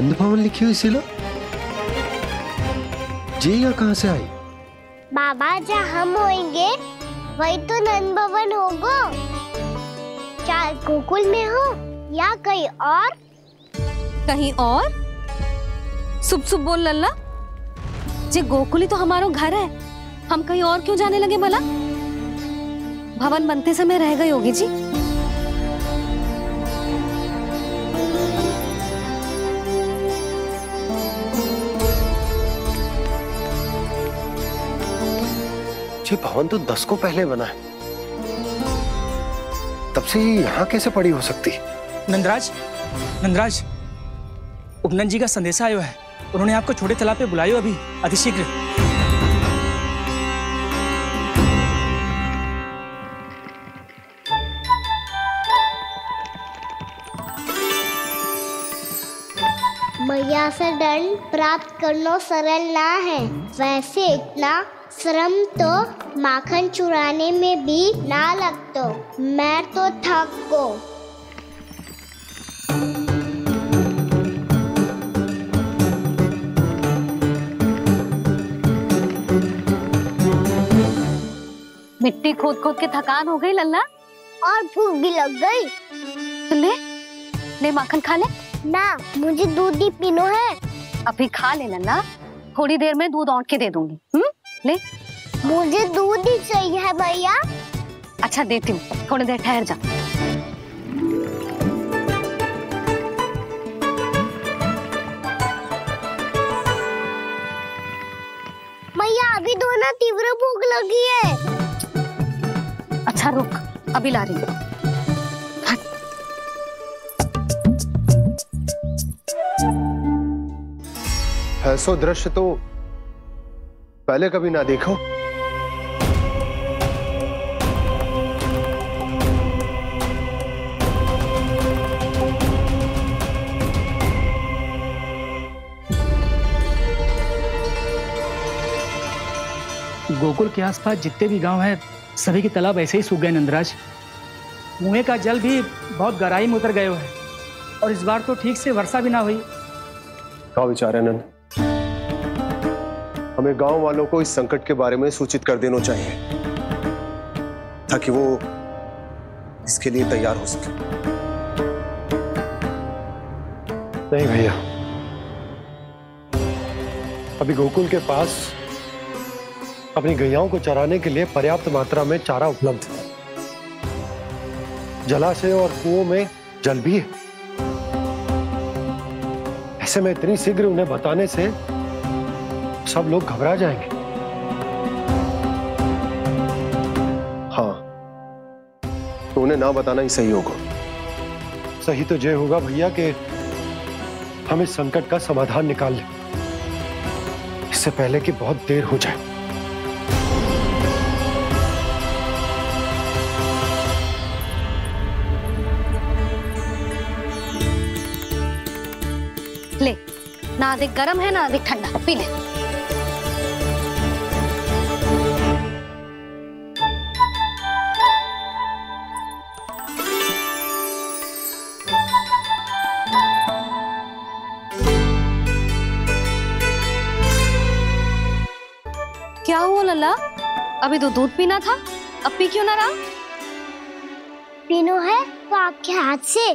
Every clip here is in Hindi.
नंद भवन लिखी हुई सिला जी यहाँ कहाँ से आई? बाबा जहाँ हम होंगे वही तो नंद भवन होगा। चाहे गोकुल में हो या कहीं और। कहीं और? सुब सुब बोल लल्ला। जे गोकुल ही तो हमारा घर है, हम कहीं और क्यों जाने लगे भला? भवन बनते समय रह गई होगी जी। ये भवन तो 10 को पहले बना है, तब से यहाँ कैसे पड़ी हो सकती? नंदराज, नंदराज, उपनंद जी का संदेशा आयो है। उन्होंने आपको छोटे तालाब पे बुलायो अभी अतिशीघ्र। मैया से दंड प्राप्त करना सरल ना है। वैसे इतना श्रम तो माखन चुराने में भी ना लगतो। मैं तो थक गो। मिट्टी खोद खोद के थकान हो गई लल्ला, और भूख भी लग गई। तो ले माखन खा ले। ना, मुझे दूध ही पीनो है। अभी खा ले लल्ला, थोड़ी देर में दूध औंट के दे दूंगी। ले। मुझे दूध ही चाहिए है भैया। अच्छा देती हूँ, थोड़ी देर ठहर जा। मैया अभी तो ना तीव्र भूख लगी है। अच्छा रुक, अभी ला रही हूँ। ऐसा दृश्य तो पहले कभी ना देखो। गोकुल के आसपास जितने भी गांव हैं, सभी के तालाब ऐसे ही सूख गए नंदराज। कुएं का जल भी बहुत गहराई में उतर गए है, और इस बार तो ठीक से वर्षा भी ना हुई। क्या विचार है नंद? हमें गांव वालों को इस संकट के बारे में सूचित कर देना चाहिए, ताकि वो इसके लिए तैयार हो सके। नहीं भैया, अभी गोकुल के पास अपनी गैयाओं को चराने के लिए पर्याप्त मात्रा में चारा उपलब्ध है। जलाशय और कुओं में जल भी है। ऐसे में इतनी शीघ्र उन्हें बताने से सब लोग घबरा जाएंगे। हाँ, तो उन्हें ना बताना ही सही होगा। सही तो ये होगा भैया कि हम इस संकट का समाधान निकाल लें, इससे पहले कि बहुत देर हो जाए। ले, ना अधिक गर्म है ना अधिक ठंडा, पी ले। क्या हुआ लल्ला? अभी तो दूध पीना था, अब पी क्यों ना रहा? पीनो है तो आपके हाथ से।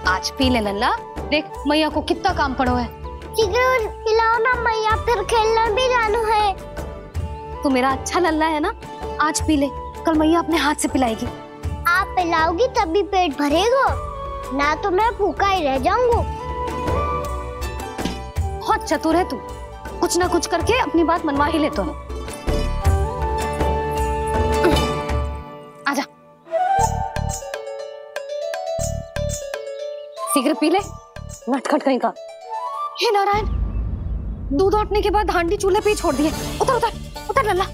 आज पी ले लल्ला, देख मैया को कितना काम पड़ो है। शीघ्र पिलाओ ना मैया, फिर खेलना भी जानो है। तू मेरा अच्छा लल्ला है ना, आज पी ले, कल मैया अपने हाथ से पिलाएगी। आप पिलाओगी तभी पेट भरेगा, ना तो मैं भूखा ही रह जाऊंगा। बहुत चतुर है तू, कुछ ना कुछ करके अपनी बात मनवा ही लेता है। आजा, शीघ्र पी ले, नटखट कहीं का। हे नारायण, दूध औटने के बाद हांडी चूल्हे पे ही छोड़ दिए। उतर उतर उतर लल्ला।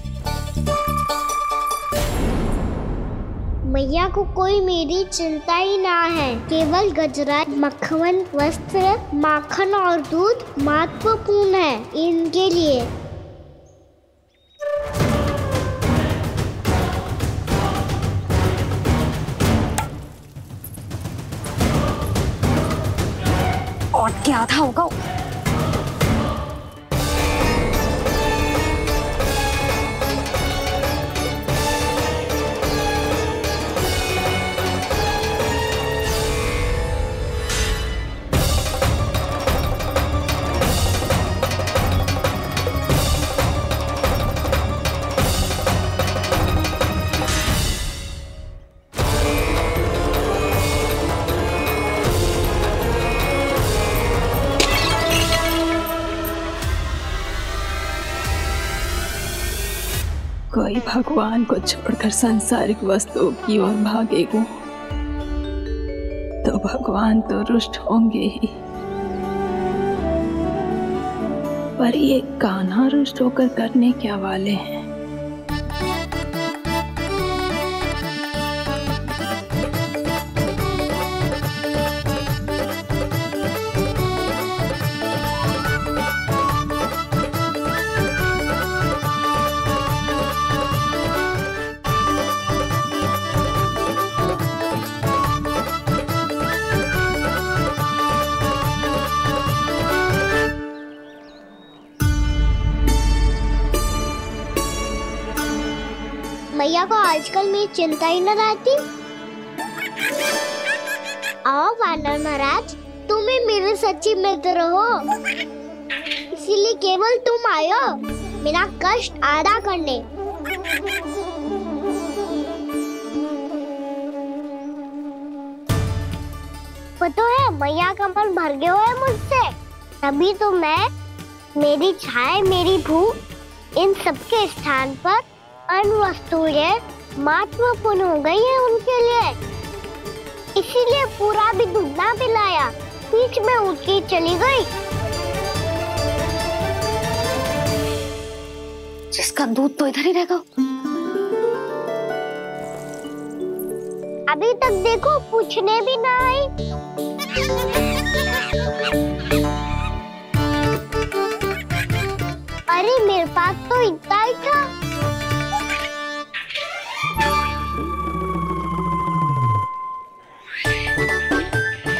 मैया को कोई मेरी चिंता ही ना है। केवल गजरा, मक्खन, वस्त्र, माखन और दूध महत्वपूर्ण है इनके लिए। आधा होगा। कोई भगवान को छोड़कर सांसारिक वस्तुओं की ओर भागेगा तो भगवान तो रुष्ट होंगे ही, पर ये कान्हा रुष्ट होकर करने क्या वाले हैं? मैया को आजकल मेरी चिंता ही न रहती। आओ वानर महाराज, तुम ही मेरे सच्ची मित्र हो, इसीलिए केवल तुम आयो मेरा कष्ट आधा करने। पता है मैया का मन भर गया है मुझसे, तभी तो मैं, मेरी छाया, मेरी भूख, इन सबके स्थान पर अन्य वस्तुएं महत्वपूर्ण हो गई है उनके लिए, इसीलिए पूरा भी दूध ना पिलाया, बीच में उठ के चली गई। जिसका दूध तो इधर ही रहेगा। अभी तक देखो पूछने भी ना आई। अरे मेरे पास तो इतना ही था।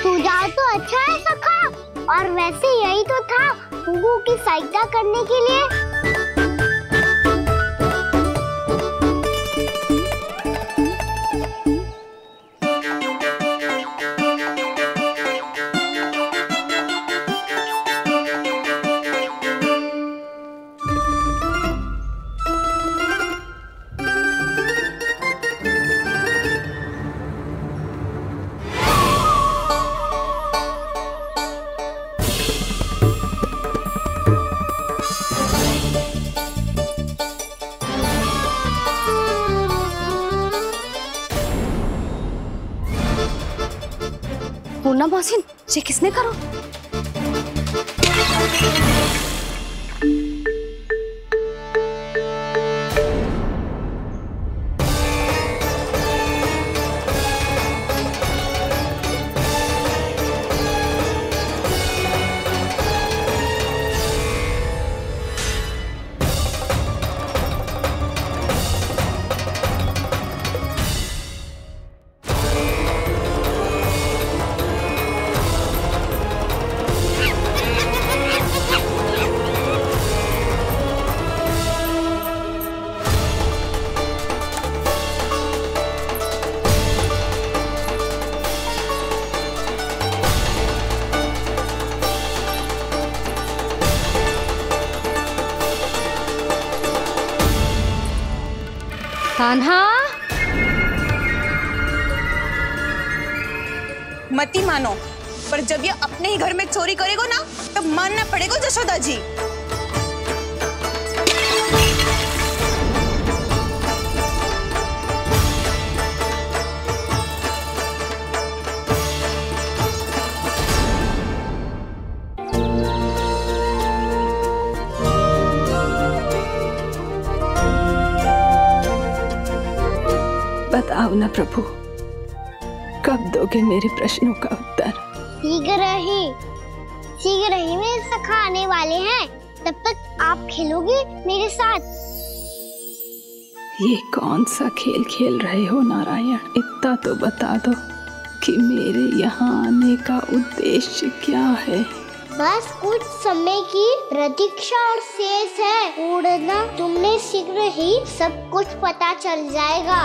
सुझाव तो अच्छा है सखा, और वैसे यही तो था गुगु की सहायता करने के लिए। पूर्णा मौसी, ये किसने करो? कान्हा, मती मानो, पर जब ये अपने ही घर में चोरी करेगा ना, तब मानना पड़ेगा जशोदा जी। बताओ ना प्रभु, कब दोगे मेरे प्रश्नों का उत्तर? शीघ्र ही मेरे सखा आने वाले हैं, तब तक आप खेलोगे मेरे साथ। ये कौन सा खेल खेल रहे हो नारायण? इतना तो बता दो कि मेरे यहाँ आने का उद्देश्य क्या है। बस कुछ समय की प्रतीक्षा और शेष है। उड़ना तुमने शीघ्र ही सब कुछ पता चल जाएगा।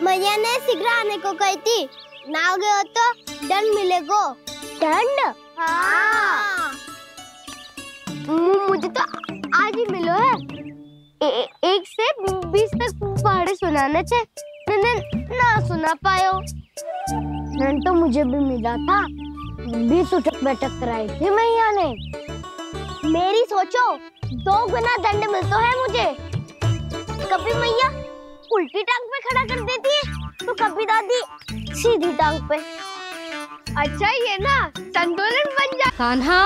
मैया ने शीघ्र आने को कही थी, ना हो गए तो दंड मिलेगा। दंड? हाँ। मुझे तो आज ही मिलो है। 1 से 20 तक पहाड़े सुनाने थे, ना सुना पायो। दंड तो मुझे भी मिला था, 20 उठक बैठक कराई थी मैया ने। मेरी सोचो, 2 गुना दंड मिलता है मुझे। कभी मैया उल्टी टांग पे खड़ा कर देती है, तो कभी दादी सीधी टांग पे। अच्छा ये ना संतुलन बन जा। कान्हा,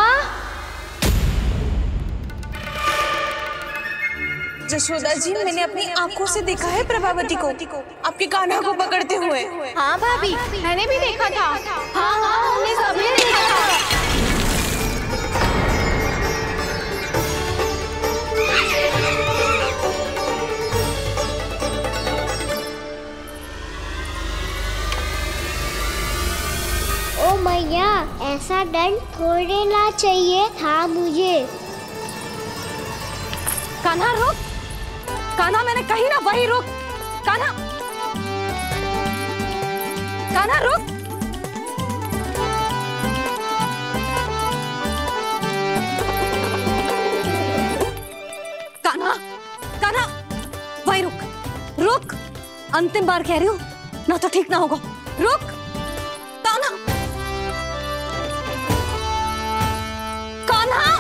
जशोदा जी, मैंने अपनी आंखों से देखा है प्रभावती को आपके कान्हा को पकड़ते हुए। हाँ भाभी, मैंने भी देखा था। हाँ हाँ, हमने सबने देखा था। ओ मैया, ऐसा दंड थोड़े ना चाहिए था मुझे। कान्हा रुक, कान्हा मैंने कही ना वही रुक। कान्हा, कान्हा रुक। कान्हा, कान्हा वही रुक, रुक। अंतिम बार कह रही हूँ, ना तो ठीक ना होगा। रुक कान्हा, कान्हा।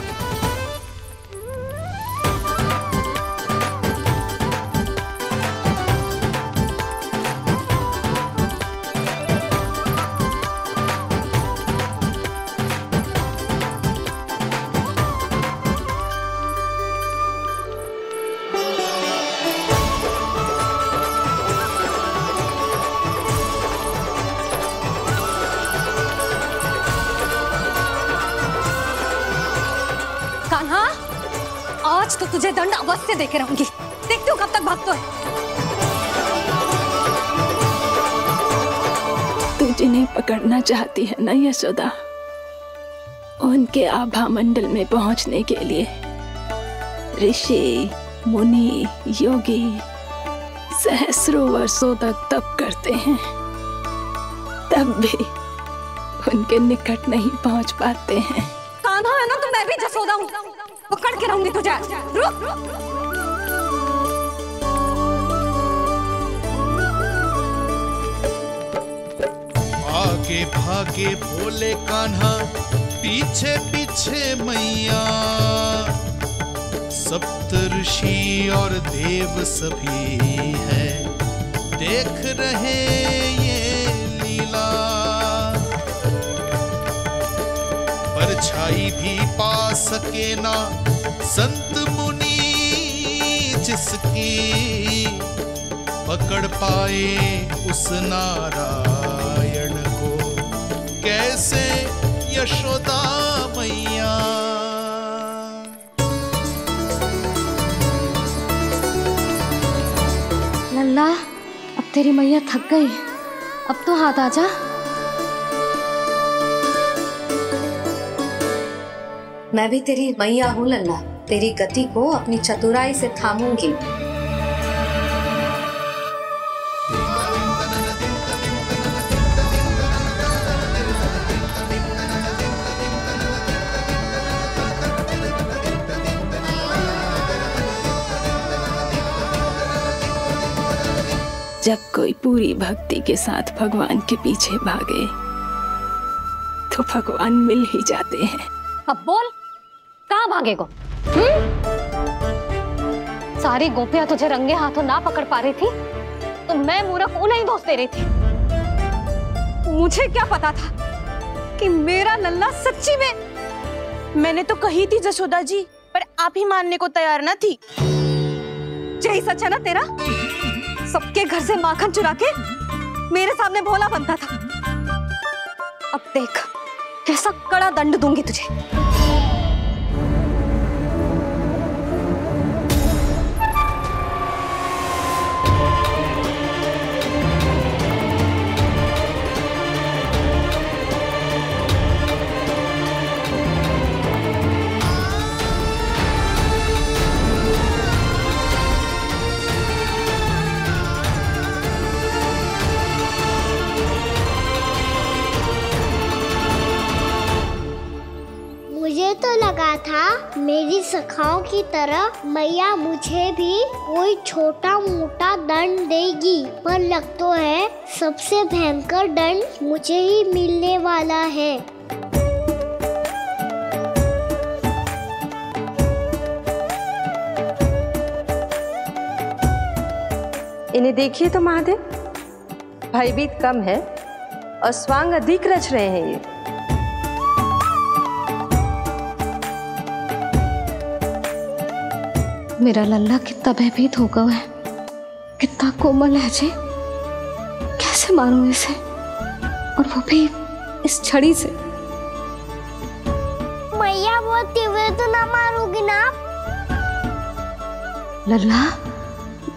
आज तो तुझे दंड अवश्य देके रहूंगी। देखती हूँ कब तक भागता है। तू जिन्हें पकड़ना चाहती है ना यशोदा, उनके आभा मंडल में पहुंचने के लिए ऋषि, मुनि, योगी सहस्रों वर्षों तक तप करते हैं, तब भी उनके निकट नहीं पहुंच पाते हैं। कान्हा है ना, तो मैं भी जसोदा हूँ, पकड़ के रहूंगी तुझे। रुक। आगे भागे भोले कान्हा, पीछे पीछे मैया, सप्त ऋषि और देव सभी है, देख रहे ये लीला। परछाई भी पा सके ना संत मुनि जिसकी, पकड़ पाए उस नारायण को कैसे यशोदा मैया। लल्ला, अब तेरी मैया थक गई, अब तो हाथ आजा। मैं भी तेरी मैया हूँ लल्ला, तेरी गति को अपनी चतुराई से थामूंगी। जब कोई पूरी भक्ति के साथ भगवान के पीछे भागे तो भगवान मिल ही जाते हैं। अब बोल, कहाँ भागेगो? सारी गोपियां तुझे रंगे हाथों ना पकड़ पा रही थी, तो मैं मूर्ख उन्हें ही दोष दे रही थी। मुझे क्या पता था कि मेरा लल्ला सच्ची में। मैंने तो कही थी जसोदा जी, पर आप ही मानने को तैयार न थी। यही सच है ना तेरा? सबके घर से माखन चुरा के मेरे सामने भोला बनता था, अब देख कैसा कड़ा दंड दूंगी तुझे। मुझे तो लगा था मेरी सखाओं की तरह मैया मुझे भी कोई छोटा मोटा दंड देगी, पर लग तो है सबसे भयंकर दंड मुझे ही मिलने वाला है। इन्हें देखिए तो महादेव, भयभीत कम है और स्वांग अधिक रच रहे हैं ये। मेरा लल्ला कितना भयभीत होगा है, कितना कोमल है जी। कैसे मारूं इसे, और वो भी इस छड़ी से। मैया बहुत तीव्र तो ना मारोगी ना? लल्ला,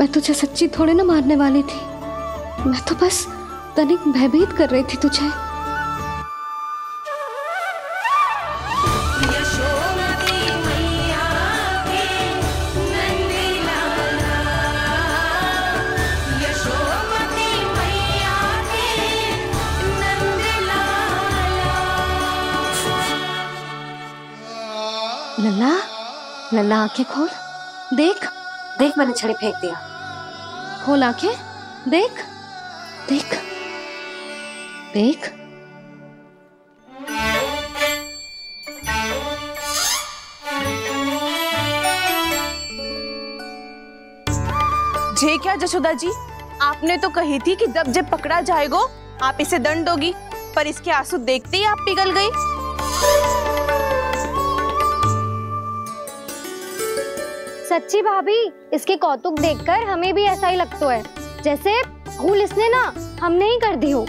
मैं तुझे सच्ची थोड़े ना मारने वाली थी, मैं तो बस तनिक भयभीत कर रही थी तुझे। लल्ला, लल्ला आंखें खोल, देख देख मैंने छड़ी फेंक दिया। खोल आंखें, देख देख देख। जे क्या जशोदा जी, आपने तो कही थी कि जब जब पकड़ा जाएगा आप इसे दंड दोगी, पर इसके आंसू देखते ही आप पिघल गई। सच्ची भाभी, इसके कौतुक देखकर हमें भी ऐसा ही लगता है जैसे भूल इसने ना हमने ही कर दी हो।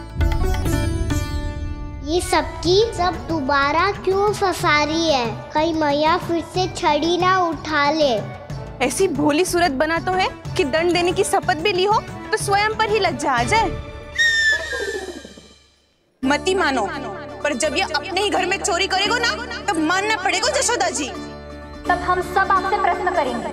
ये सबकी सब दोबारा क्यों फंसा रही है? कहीं मैया फिर से छड़ी ना उठा ले। ऐसी भोली सूरत बना तो है कि दंड देने की शपथ भी ली हो तो स्वयं पर ही लज्जा आ जाए। मती मानो, पर जब ये अपने ही घर में चोरी करेगा ना तब मानना पड़ेगा जशोदा जी। तब हम सब आपसे प्रश्न करेंगे,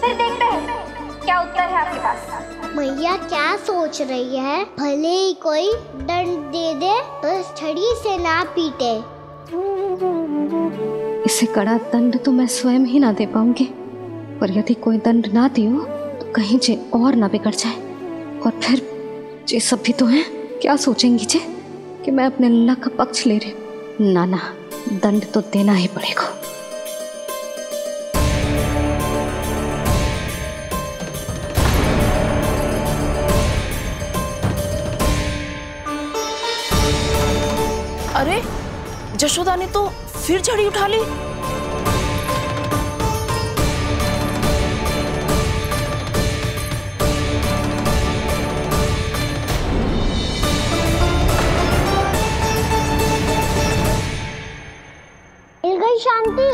फिर देखते हैं क्या उत्तर है आपके पास। मैया क्या सोच रही है? भले ही कोई दंड दे दे, बस छड़ी से ना पीटे। इसे कड़ा दंड तो मैं स्वयं ही ना दे पाऊंगी, पर यदि कोई दंड ना दियो तो कहीं जे और ना बिगड़ जाए, और फिर जे सब भी तो हैं, क्या सोचेंगी जे कि मैं अपने लल्ला का पक्ष ले रही। ना ना, दंड तो देना ही पड़ेगा। अरे जशोदा ने तो फिर छड़ी उठा ली। मिल गई शांति,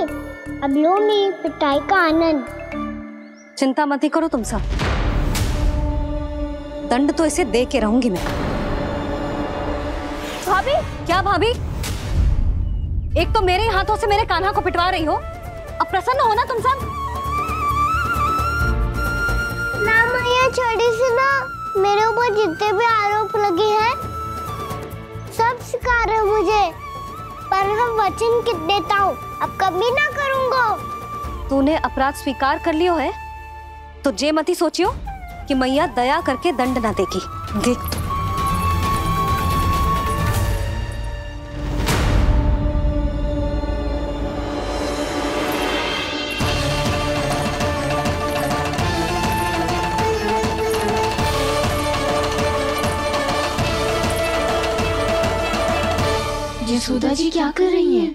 अब लो मेरी पिटाई का आनंद। चिंता मत ही करो तुम सब, दंड तो इसे दे के रहूंगी मैं। भाभी, क्या भाभी? एक तो मेरे हाथों से मेरे कान्हा को पिटवा रही हो, अब प्रसन्न हो ना तुम सब? ना मैया, छड़ी से ना मेरे ऊपर जितने भी आरोप लगे हैं सब स्वीकार है मुझे, पर हम वचन कित देता हूँ, अब कभी ना करूँगा। तूने अपराध स्वीकार कर लियो है तो जे मती सोचियो कि मैया दया करके दंड ना देगी। देख यशोदा जी क्या कर रही हैं?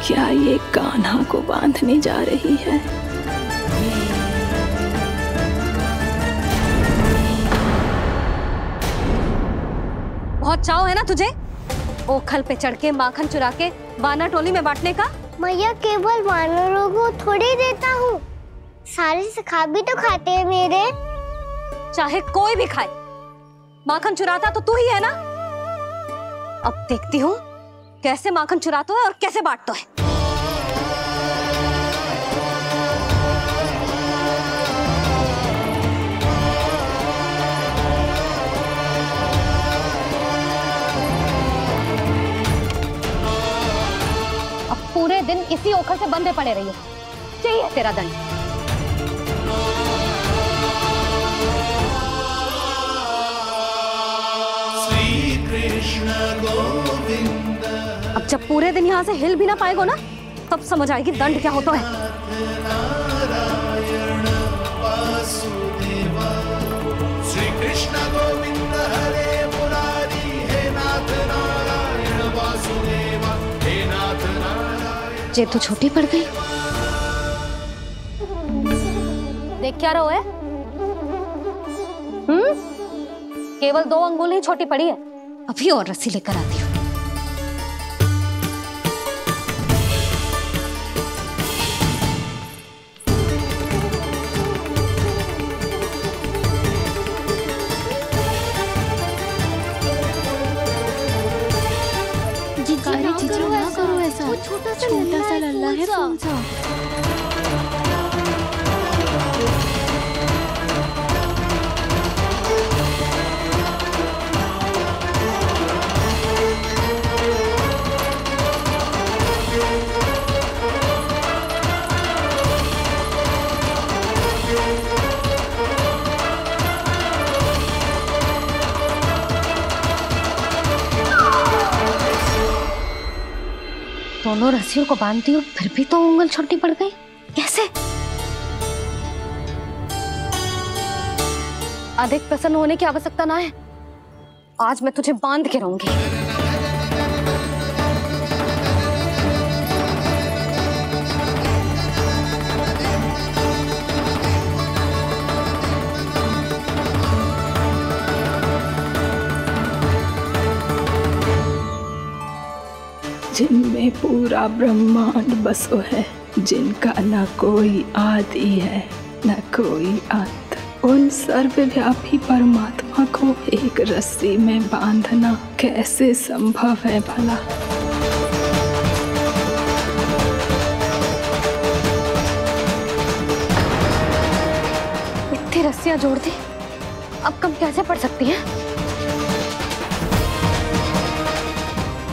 क्या ये कान्हा को बांधने जा रही है? बहुत चाव है ना तुझे ओखल पे चढ़ के माखन चुरा के वानर टोली में बांटने का? मैया केवल वानरों को थोड़ी देता हूँ, सारे सखा भी तो खाते हैं मेरे। चाहे कोई भी खाए, माखन चुराता तो तू ही है ना। अब देखती हूँ कैसे माखन चुराता है और कैसे बांटता है। अब पूरे दिन इसी ओखल से बंधे पड़े रहिए, चाहिए तेरा दंड। अब जब पूरे दिन यहाँ से हिल भी ना पाएगो ना, तब समझ आएगी दंड क्या होता है। श्री कृष्ण गोविंद हरे मुरारी, हे नाथ नारायण वासुदेव, हे नाथ नारायण। जे तो छोटी पड़ गई। देख क्या रहो है? केवल 2 अंगुल ही छोटी पड़ी है, अभी और रस्सी लेकर आती हूँ। छोटा सा लल्ला है, कौन सा? दोनों रस्सियों को बांधती हूँ, फिर भी तो उंगल छोटी पड़ गई। कैसे? अधिक प्रसन्न होने की आवश्यकता ना है, आज मैं तुझे बांध के रहूंगी। जिनमें पूरा ब्रह्मांड बसो है, जिनका न कोई आदि है न कोई अंत, उन सर्वव्यापी परमात्मा को एक रस्सी में बांधना कैसे संभव है भला? इतनी रस्सियां जोड़ दी, अब कम कैसे पड़ सकती हैं?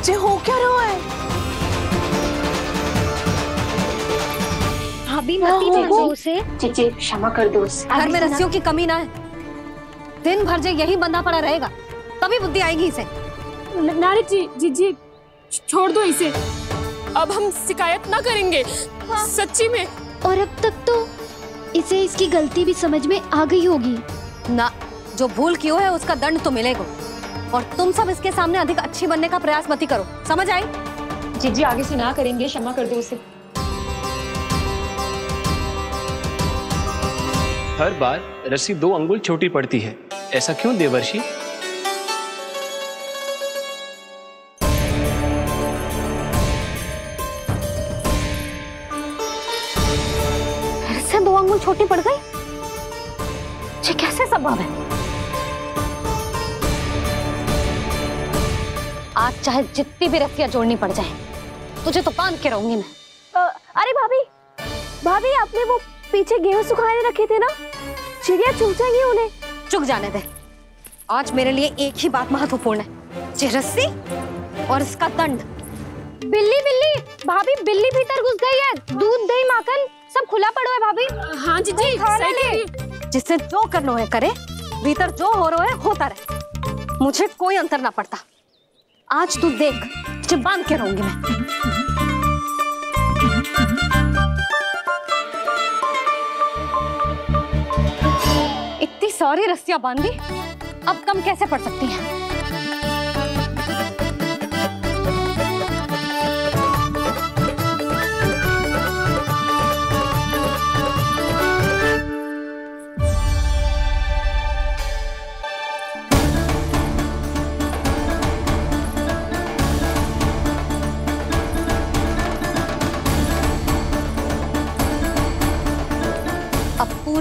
जे हो क्या रहा है? भाभी मती मारो उसे। चीची क्षमा कर दो उसे। घर में रस्सियों की कमी ना है, दिन भर जे यही बंधा पड़ा रहेगा, तभी बुद्धि आएगी इसे। नारी जी छोड़ दो इसे, अब हम शिकायत ना करेंगे। सच्ची में। और अब तक तो इसे इसकी गलती भी समझ में आ गई होगी ना। जो भूल की है उसका दंड तो मिलेगा, और तुम सब इसके सामने अधिक अच्छी बनने का प्रयास मत करो, समझ आई? जी आगे से ना करेंगे, क्षमा कर दो उसे। हर बार रस्सी 2 अंगुल छोटी पड़ती है, ऐसा क्यों देवर्षि? फिर से 2 अंगुल छोटी पड़ गई? ये कैसे संभव है? आज चाहे जितनी भी रस्सियां जोड़नी पड़ जाए, तुझे तो बांध के रहूंगी मैं। अरे भाभी आपने वो पीछे गेहूं सुखाने रखे थे ना, चिड़िया चुग जाएंगी उन्हें। चुग जाने दे, आज मेरे लिए एक ही बात महत्वपूर्ण है, ये रस्सी और इसका दंड। बिल्ली भाभी, बिल्ली भीतर घुस गई है। दूध दही माखन सब खुला पड़ो है भाभी। हाँ जी सही कह रही है। जिससे जो करना है करे, भीतर जो हो रहा है होता रहे, मुझे कोई अंतर ना पड़ता। आज तू देख, तुझे बांध के रहूंगी मैं। इतनी सारी रस्सियां बांधी, अब कम कैसे पड़ सकती हैं?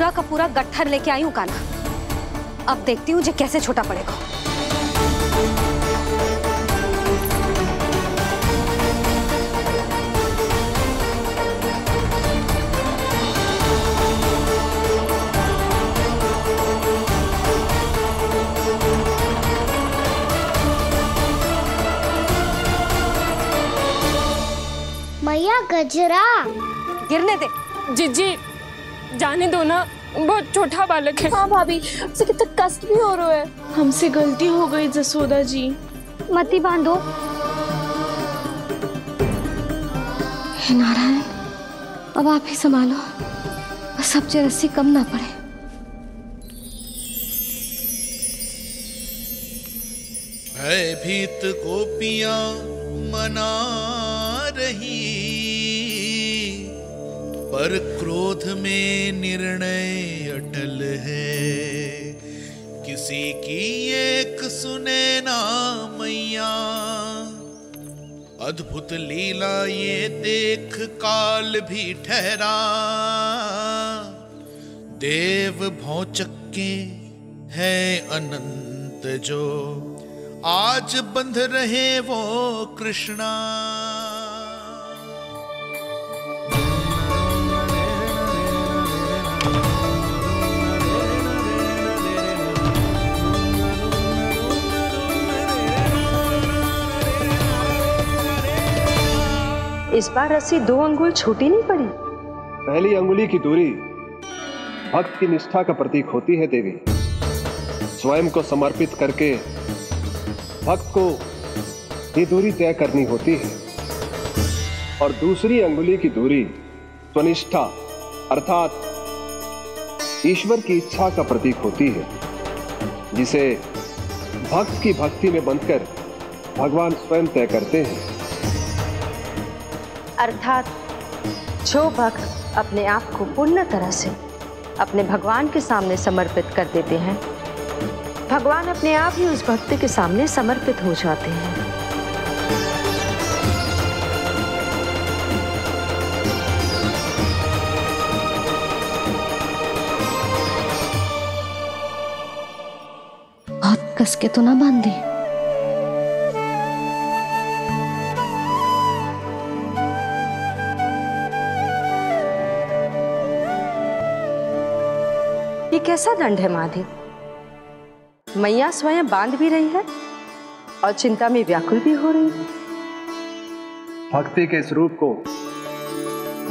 पूरा का पूरा गट्ठर लेके आई हूँ कान्हा। अब देखती हूँ जे कैसे छोटा पड़ेगा। मैया गजरा गिरने दे। जीजी जाने दो ना, बहुत छोटा बालक है। हाँ भाभी, उसे कितना कष्ट भी हो रहा है। हमसे गलती हो गई जसोदा जी। मती बांधो। हे नारायण, अब आप ही संभालो, बस अब जे रस्सी कम ना पड़े। भयभीत गोपियां मना रही, पर क्रोध में निर्णय अटल है। किसी की एक सुने ना मैया, अद्भुत लीला ये देख काल भी ठहरा। देव भौचक्के है अनंत जो, आज बंध रहे वो कृष्णा। इस बार रस्सी 2 अंगुल छोटी नहीं पड़ी। पहली अंगुली की दूरी भक्त की निष्ठा का प्रतीक होती है देवी। स्वयं को समर्पित करके भक्त को ये दूरी तय करनी होती है, और दूसरी अंगुली की दूरी स्वनिष्ठा अर्थात ईश्वर की इच्छा का प्रतीक होती है, जिसे भक्त की भक्ति में बंधकर भगवान स्वयं तय करते हैं। अर्थात जो भक्त अपने आप को पूर्ण तरह से अपने भगवान के सामने समर्पित कर देते हैं, भगवान अपने आप ही उस भक्त के सामने समर्पित हो जाते हैं। बहुत कस के तो ना बांध दी। ये कैसा दंड है माधे? मैया स्वयं बांध भी रही है और चिंता में व्याकुल भी हो रही है। भक्ति के इस रूप को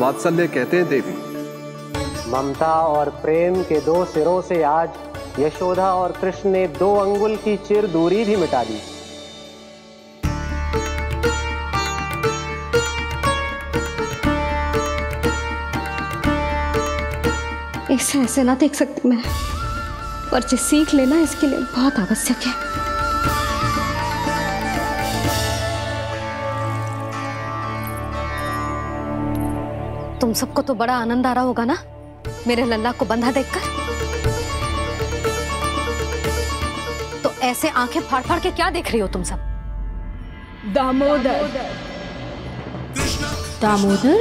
वात्सल्य कहते हैं देवी। ममता और प्रेम के 2 सिरों से आज यशोदा और कृष्ण ने 2 अंगुल की चिर दूरी भी मिटा दी। ऐसे ऐसे ना देख सकती मैं, पर जो सीख लेना इसके लिए बहुत आवश्यक है। तुम सबको तो बड़ा आनंद आ रहा होगा ना मेरे लल्ला को बंधा देखकर। तो ऐसे आंखें फाड़ फाड़ के क्या देख रही हो तुम सब? दामोदर। दामोदर?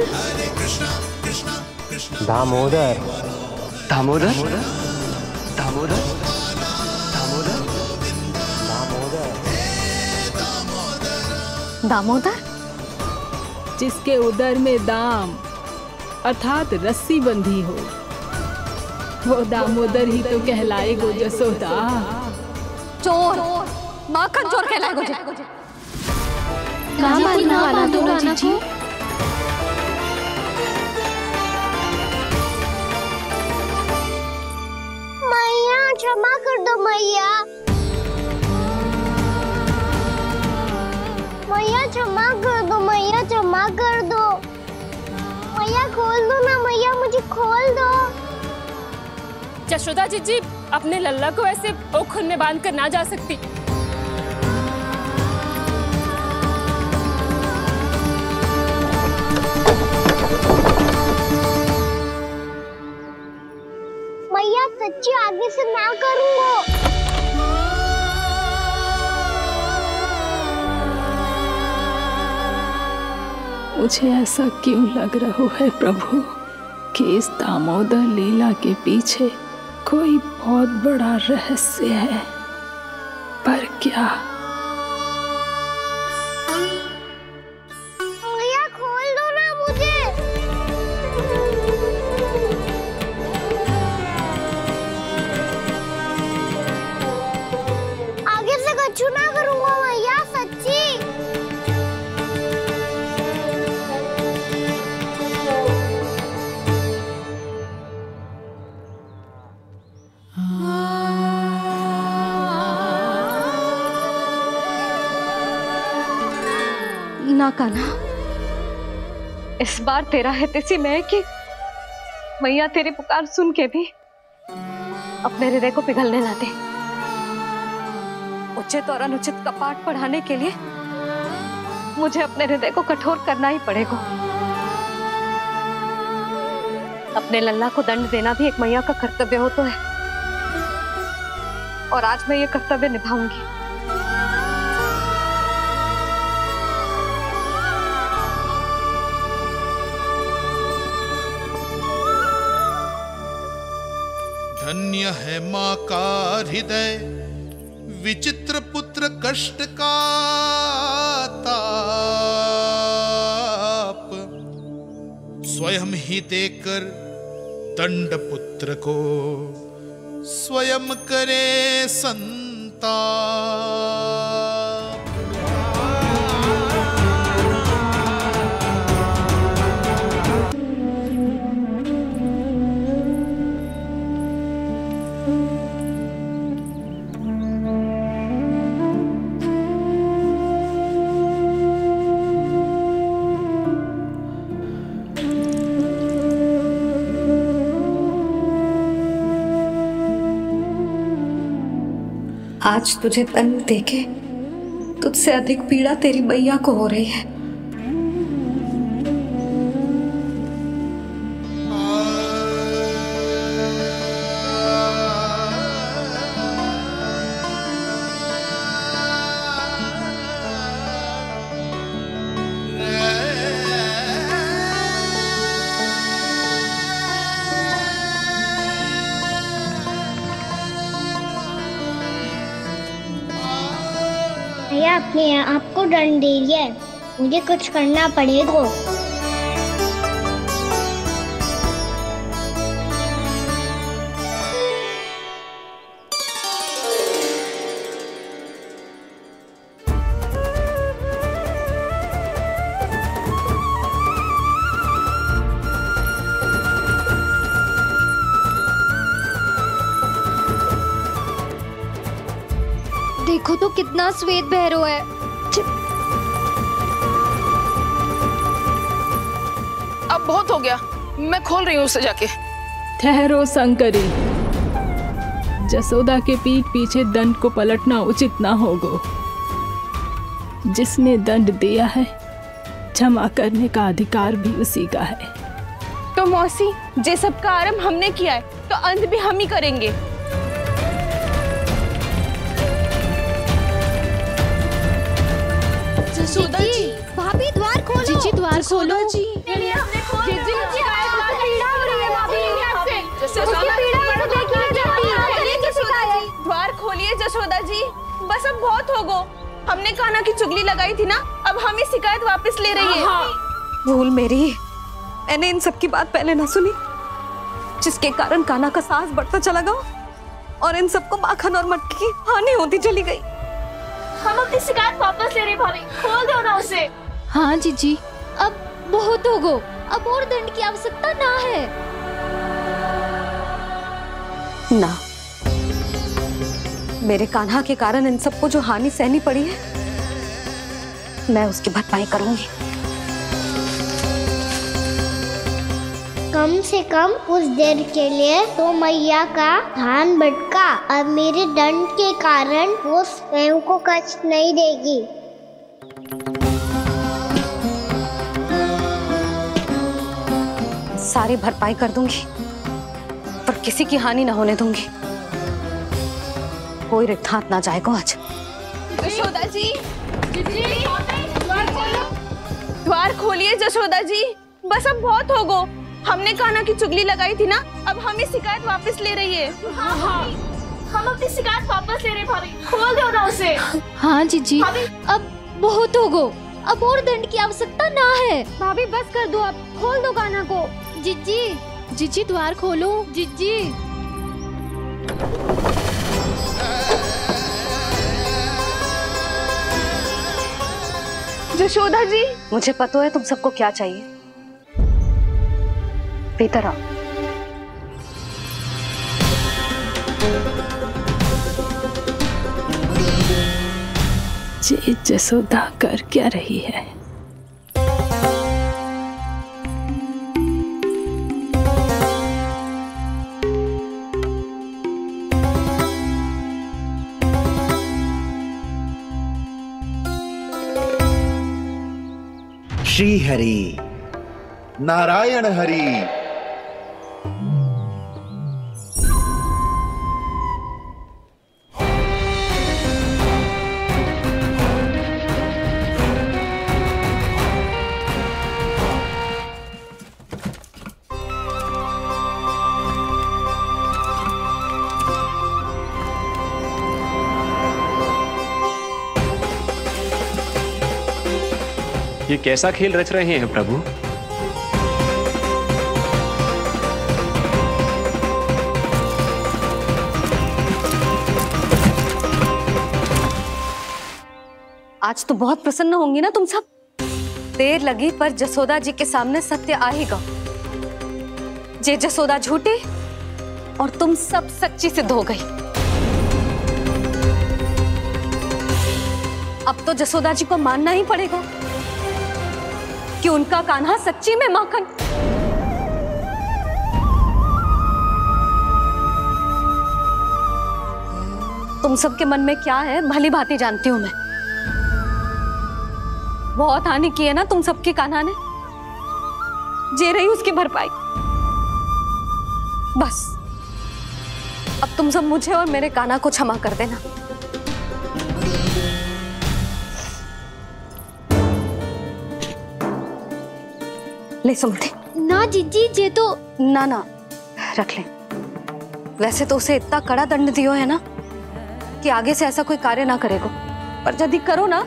दामोदर। दामोदर? दामोदर? दामोदर? जिसके उदर में दाम अर्थात रस्सी बंधी हो, वो दामोदर ही तो कहलाएगो जसोदा। चोर, माखन चोर कहलाएगो जे। ना बांधो ना जी। मैया क्षमा कर दो मैया। मैया क्षमा कर दो, मैया क्षमा कर दो। मैया खोल दो ना मैया, मुझे खोल दो। यशोदा जी अपने लल्ला को ऐसे ओखुन में बांध कर ना जा सकती। मैया सच्ची आगे से ना करूंगा। मुझे ऐसा क्यों लग रहा है प्रभु? कि इस दामोदर लीला के पीछे कोई बहुत बड़ा रहस्य है, पर क्या? भैया खोल दो ना मुझे। आगे से कछु ना करूंगा भैया, सच्ची। ना कान्हा, इस बार तेरा हित इसी में है कि मैया तेरी पुकार सुन के भी अपने हृदय को पिघलने ना दे। उचित और अनुचित का पाठ पढ़ाने के लिए मुझे अपने हृदय को कठोर करना ही पड़ेगा। अपने लल्ला को दंड देना भी एक मैया का कर्तव्य हो तो है, और आज मैं ये कर्तव्य निभाऊंगी। धन्य है माँ का हृदय, विचित्र पुत्र कष्ट का ताप, स्वयं ही देकर दंड पुत्र को स्वयं करे संताप। आज तुझे दंड देके तुझसे अधिक पीड़ा तेरी मैया को हो रही है। भैया अपने आप को दंड दे दिया है, मुझे कुछ करना पड़ेगा। देखो तो कितना श्वेत भैरव है। अब बहुत हो गया, मैं खोल रही हूँ उसे जाके। ठहरो शंकरी, जसोदा के पीठ पीछे दंड को पलटना उचित ना होगा। जिसने दंड दिया है, क्षमा करने का अधिकार भी उसी का है। तो मौसी, जे सब का आरंभ हमने किया है तो अंत भी हम ही करेंगे। जसोदा जी, भाभी द्वार खोलो। जीजी द्वार खोलो। जी द्वार खोलिए जसोदा जी, बस अब बहुत हो गो। हमने कान्हा की चुगली लगाई थी ना, अब हम ये शिकायत वापस ले रही है। भूल मेरी, मैंने इन सब की बात पहले ना सुनी, जिसके कारण कान्हा का साहस बढ़ता चला गया और इन सबको माखन और मटकी की हानि होती चली गई। हम अपनी शिकायत वापस ले रहे भाभी, खोल दो ना उसे। हाँ जीजी, अब बहुत हो गो, अब और दंड की आवश्यकता ना है। ना, मेरे कान्हा के कारण इन सबको जो हानि सहनी पड़ी है, मैं उसकी भरपाई करूंगी। कम से कम कुछ देर के लिए तो मैया का ध्यान भटका और मेरे दंड के कारण वो स्वयं को कष्ट नहीं देगी। सारी भरपाई कर दूंगी, पर किसी की हानि ना होने दूंगी। कोई रिक्त हाथ ना जाएगा आज। जसोदा जी, द्वार खोलिए जसोदा जी, बस अब बहुत हो गो। हमने कान्हा की चुगली लगाई थी ना, अब हमें शिकायत वापस ले रही है। हाँ हाँ, हम अपनी शिकायत वापस ले रहे भाभी, खोल दो ना उसे। हाँ जीजी, अब बहुत हो गो, अब और दंड की आवश्यकता ना है। भाभी बस कर दो, अब खोल दो कान्हा को। जीजी, जीजी द्वार खोलो। जीजी। यशोदा जी, मुझे पता है तुम सबको क्या चाहिए। भीतर आओ। जी जसोदा कर क्या रही है? श्री हरि नारायण हरि। ये कैसा खेल रच रहे हैं प्रभु? आज तो बहुत प्रसन्न होंगी ना तुम सब। देर लगी पर जसोदा जी के सामने सत्य आएगा। जे जसोदा झूठी और तुम सब सच्ची सिद्ध हो गई। अब तो जसोदा जी को मानना ही पड़ेगा कि उनका कान्हा सच्ची में माखन। तुम सबके मन में क्या है भली भांति जानती हूं मैं। बहुत हानि की है ना तुम सबकी कान्हा ने, जे रही उसकी भरपाई। बस अब तुम सब मुझे और मेरे कान्हा को क्षमा कर देना। ले सुमति। ना जीजी, जे तो ना ना रख ले। वैसे तो उसे इतना कड़ा दंड दियो है ना कि आगे से ऐसा कोई कार्य ना करेगा, पर यदि करो ना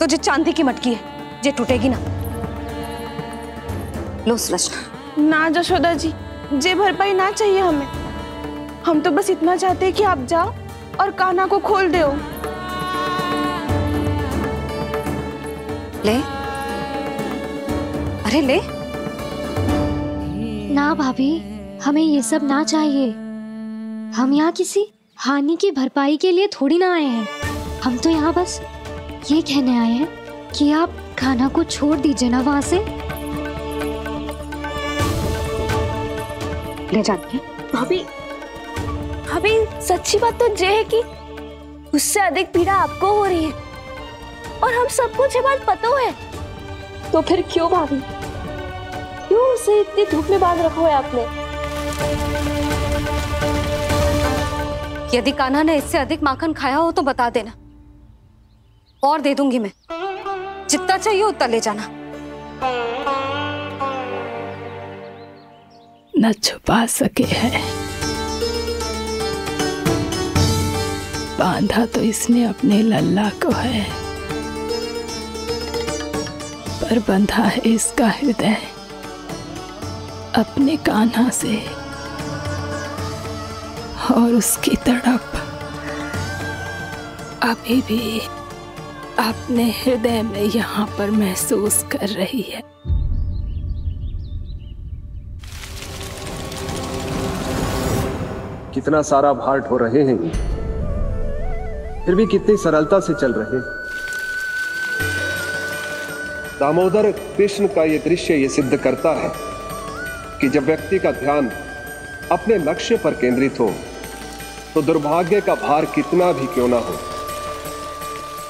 तो जो चांदी की मटकी है जे टूटेगी ना। लो सुलक्षणा। ना जशोदा जी, जे भरपाई ना चाहिए हमें। हम तो बस इतना चाहते हैं कि आप जाओ और कान्हा को खोल दो। ले, अरे ले। ना भाभी, हमें ये सब ना चाहिए। हम यहाँ किसी हानि की भरपाई के लिए थोड़ी ना आए हैं। हम तो यहाँ बस ये कहने आए हैं कि आप कान्हा को छोड़ दीजिए ना वहां से। ले जाती है भाभी। भाभी सच्ची बात तो ये है कि उससे अधिक पीड़ा आपको हो रही है और हम सबको ये बात पता है। तो फिर क्यों भाभी, क्यों उसे इतनी धूप में बांध रखा है आपने? यदि कान्हा ने इससे अधिक माखन खाया हो तो बता देना, और दे दूंगी मैं। जितना चाहिए उतना ले जाना। न छुपा सके है, बांधा तो इसने अपने लल्ला को है, पर बंधा है इसका हृदय अपने कान्हा से। और उसकी तड़प अभी भी अपने हृदय में यहाँ पर महसूस कर रही है। कितना सारा भार ढो रहे हैं, फिर भी कितनी सरलता से चल रहे हैं। दामोदर कृष्ण का यह दृश्य ये सिद्ध करता है कि जब व्यक्ति का ध्यान अपने लक्ष्य पर केंद्रित हो तो दुर्भाग्य का भार कितना भी क्यों ना हो,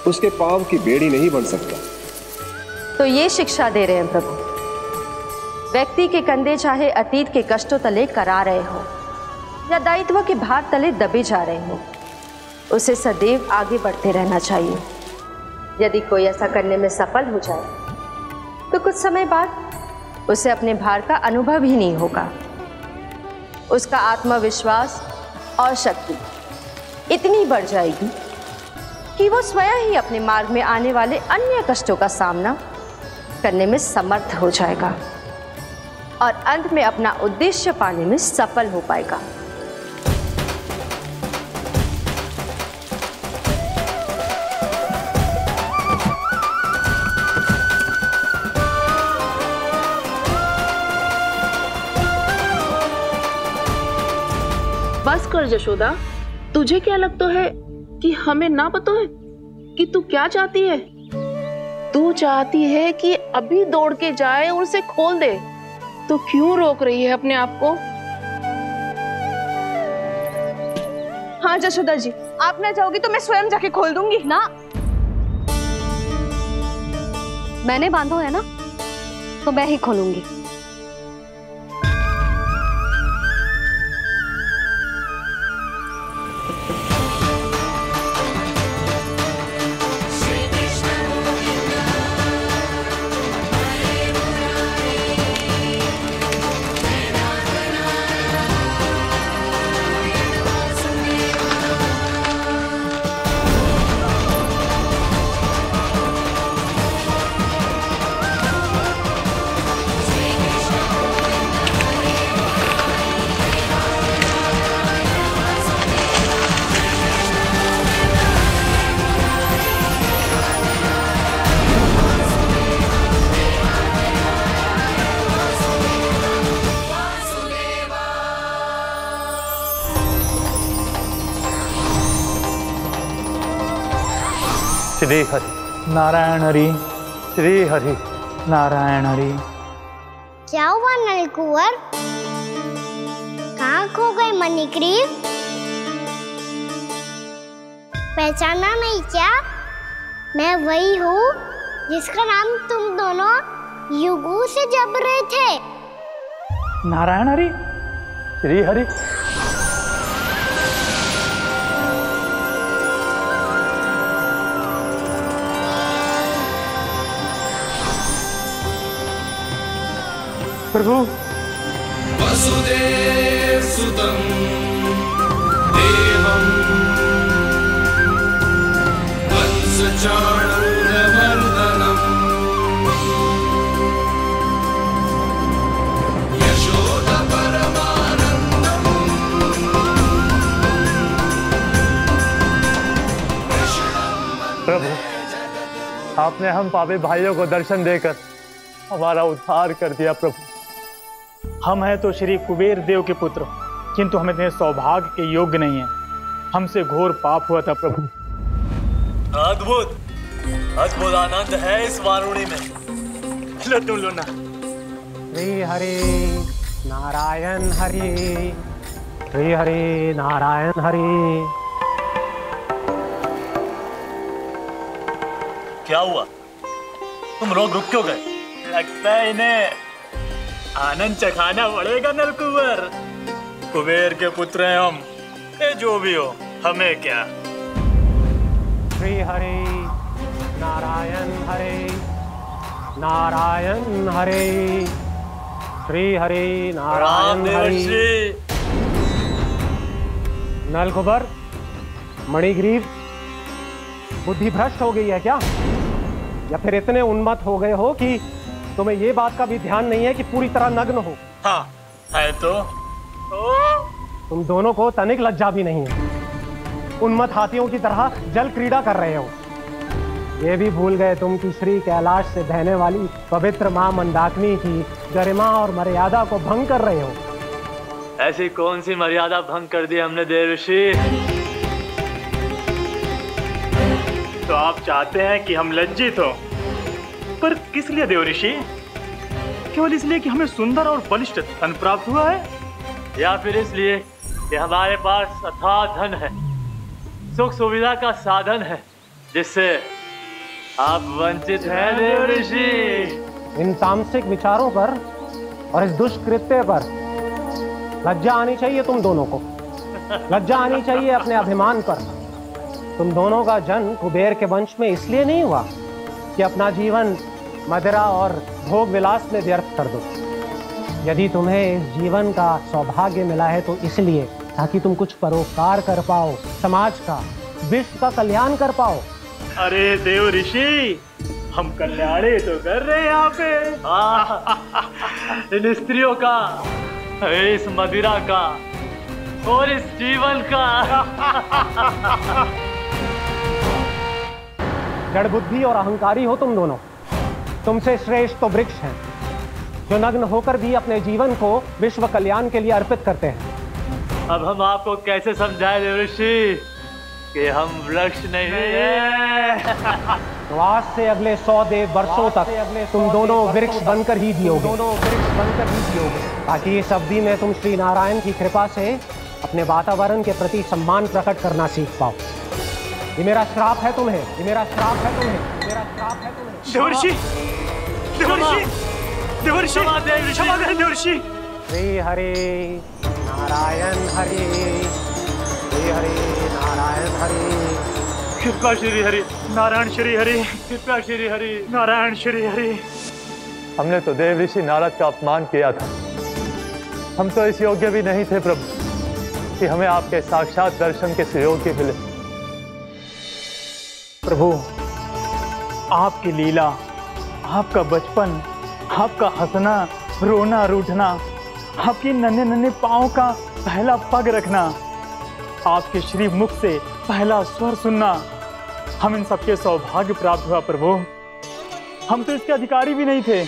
उसके पांव की बेड़ी नहीं बन सकता। तो ये शिक्षा दे रहे हैं प्रभु, व्यक्ति के कंधे चाहे अतीत के कष्टों तले करा रहे हो या दायित्व के भार तले दबे जा रहे हो, उसे सदैव आगे बढ़ते रहना चाहिए। यदि कोई ऐसा करने में सफल हो जाए तो कुछ समय बाद उसे अपने भार का अनुभव ही नहीं होगा। उसका आत्मविश्वास और शक्ति इतनी बढ़ जाएगी कि वो स्वयं ही अपने मार्ग में आने वाले अन्य कष्टों का सामना करने में समर्थ हो जाएगा और अंत में अपना उद्देश्य पाने में सफल हो पाएगा। बस कर यशोदा, तुझे क्या लगता है कि हमें ना पता है कि तू क्या चाहती है? तू चाहती है कि अभी दौड़ के जाए और उसे खोल दे, तो क्यों रोक रही है अपने आप को? हाँ यशोदा जी, आप ना जाओगी तो मैं स्वयं जाके खोल दूंगी। ना, मैंने बांधो है ना, तो मैं ही खोलूंगी। श्री हरि नारायण हरि, श्री हरि नारायण हरि। क्या हुआ नलकुंवर? कहाँ खो गए मणिग्रीव? पहचाना नहीं क्या? मैं वही हूँ जिसका नाम तुम दोनों युगों से जप रहे थे। नारायण हरि, श्री हरि। प्रभु, वसुदेव सुतं देवं वंशचाणूरमर्दनम् यशोदा परमानन्दम् प्रभु, आपने हम पापी भाइयों को दर्शन देकर हमारा उद्धार कर दिया। प्रभु, हम हैं तो श्री कुबेर देव के पुत्र, किंतु हम इतने सौभाग्य के योग्य नहीं हैं। हमसे घोर पाप हुआ था प्रभु। अद्भुत अद्भुत आनंद है इस वारुणी में। लो तुम लो ना। श्री हरि नारायण हरि, श्री हरि नारायण हरि। क्या हुआ? तुम रोक रुक क्यों गए? लगता है इन्हें आनंद चखाना पड़ेगा नलकुंवर। कुबेर के पुत्र हैं हम, ये जो भी हो हमें क्या। श्री हरि नारायण हरि, नारायण हरि, श्री हरि नारायण हरि। नलकुंवर, मणिग्रीव, बुद्धि भ्रष्ट हो गई है क्या? या फिर इतने उन्मत्त हो गए हो कि तुम्हें ये बात का भी ध्यान नहीं है कि पूरी तरह नग्न हो? हाँ है तो। तुम दोनों को तनिक लज्जा भी नहीं है। उन्मत्त हाथियों की तरह जल क्रीड़ा कर रहे हो। ये भी भूल गए तुम कि श्री कैलाश से बहने वाली पवित्र मां मंदाकिनी की गरिमा और मर्यादा को भंग कर रहे हो। ऐसी कौन सी मर्यादा भंग कर दी हमने देव ऋषि? तो आप चाहते हैं कि हम लज्जित हो, पर किस लिए देव ऋषि? केवल इसलिए कि हमें सुंदर और बलिष्ठ धन प्राप्त हुआ है, या फिर इसलिए कि हमारे पास अथाह धन है, सुख सुविधा का साधन है, जिससे आप वंचित हैं देव ऋषि? इन तामसिक विचारों पर और इस दुष्कृत्य पर लज्जा आनी चाहिए तुम दोनों को। लज्जा आनी चाहिए अपने अभिमान पर। तुम दोनों का जन्म कुबेर के वंश में इसलिए नहीं हुआ कि अपना जीवन मदिरा और भोग विलास में व्यर्थ कर दो। यदि तुम्हें इस जीवन का सौभाग्य मिला है तो इसलिए ताकि तुम कुछ परोपकार कर पाओ, समाज का, विश्व का कल्याण कर पाओ। अरे देव ऋषि, हम कल्याणी तो कर रहे हैं यहाँ पे। इन स्त्रियों का, इस मदिरा का और इस जीवन का। जड़ बुद्धि और अहंकारी हो तुम दोनों। तुमसे श्रेष्ठ तो वृक्ष हैं, जो नग्न होकर भी अपने जीवन को विश्व कल्याण के लिए अर्पित करते हैं। अब हम आपको कैसे समझाएं देव ऋषि कि हम वृक्ष नहीं हैं। तो आज से अगले 100 देव वर्षों तक तुम दोनों वृक्ष बनकर ही जियोगे, ताकि इस अवधि में तुम श्री नारायण की कृपा से अपने वातावरण के प्रति सम्मान प्रकट करना सीख पाओ। ये मेरा श्राप है तुम्हें, ये मेरा श्राप है तुम्हें, मेरा श्राप है तुम्हें। देवर्षि, देवर्षि, देवर्षि, देवर्षि। श्री हरि नारायण हरि, श्री हरि नारायण हरि। कृपा श्री हरि नारायण श्री हरि, कृपा श्री हरि नारायण श्री हरि। हमने तो देव ऋषि नारद का अपमान किया था। हम तो इस योग्य भी नहीं थे प्रभु कि हमें आपके साक्षात दर्शन के सुयोग्य मिले। प्रभु, आपकी लीला, आपका बचपन, आपका हंसना, रोना, रूठना, आपकी नन्हे नन्हे पाँव का पहला पग रखना, आपके श्री मुख से पहला स्वर सुनना, हम इन सबके सौभाग्य प्राप्त हुआ प्रभु। हम तो इसके अधिकारी भी नहीं थे।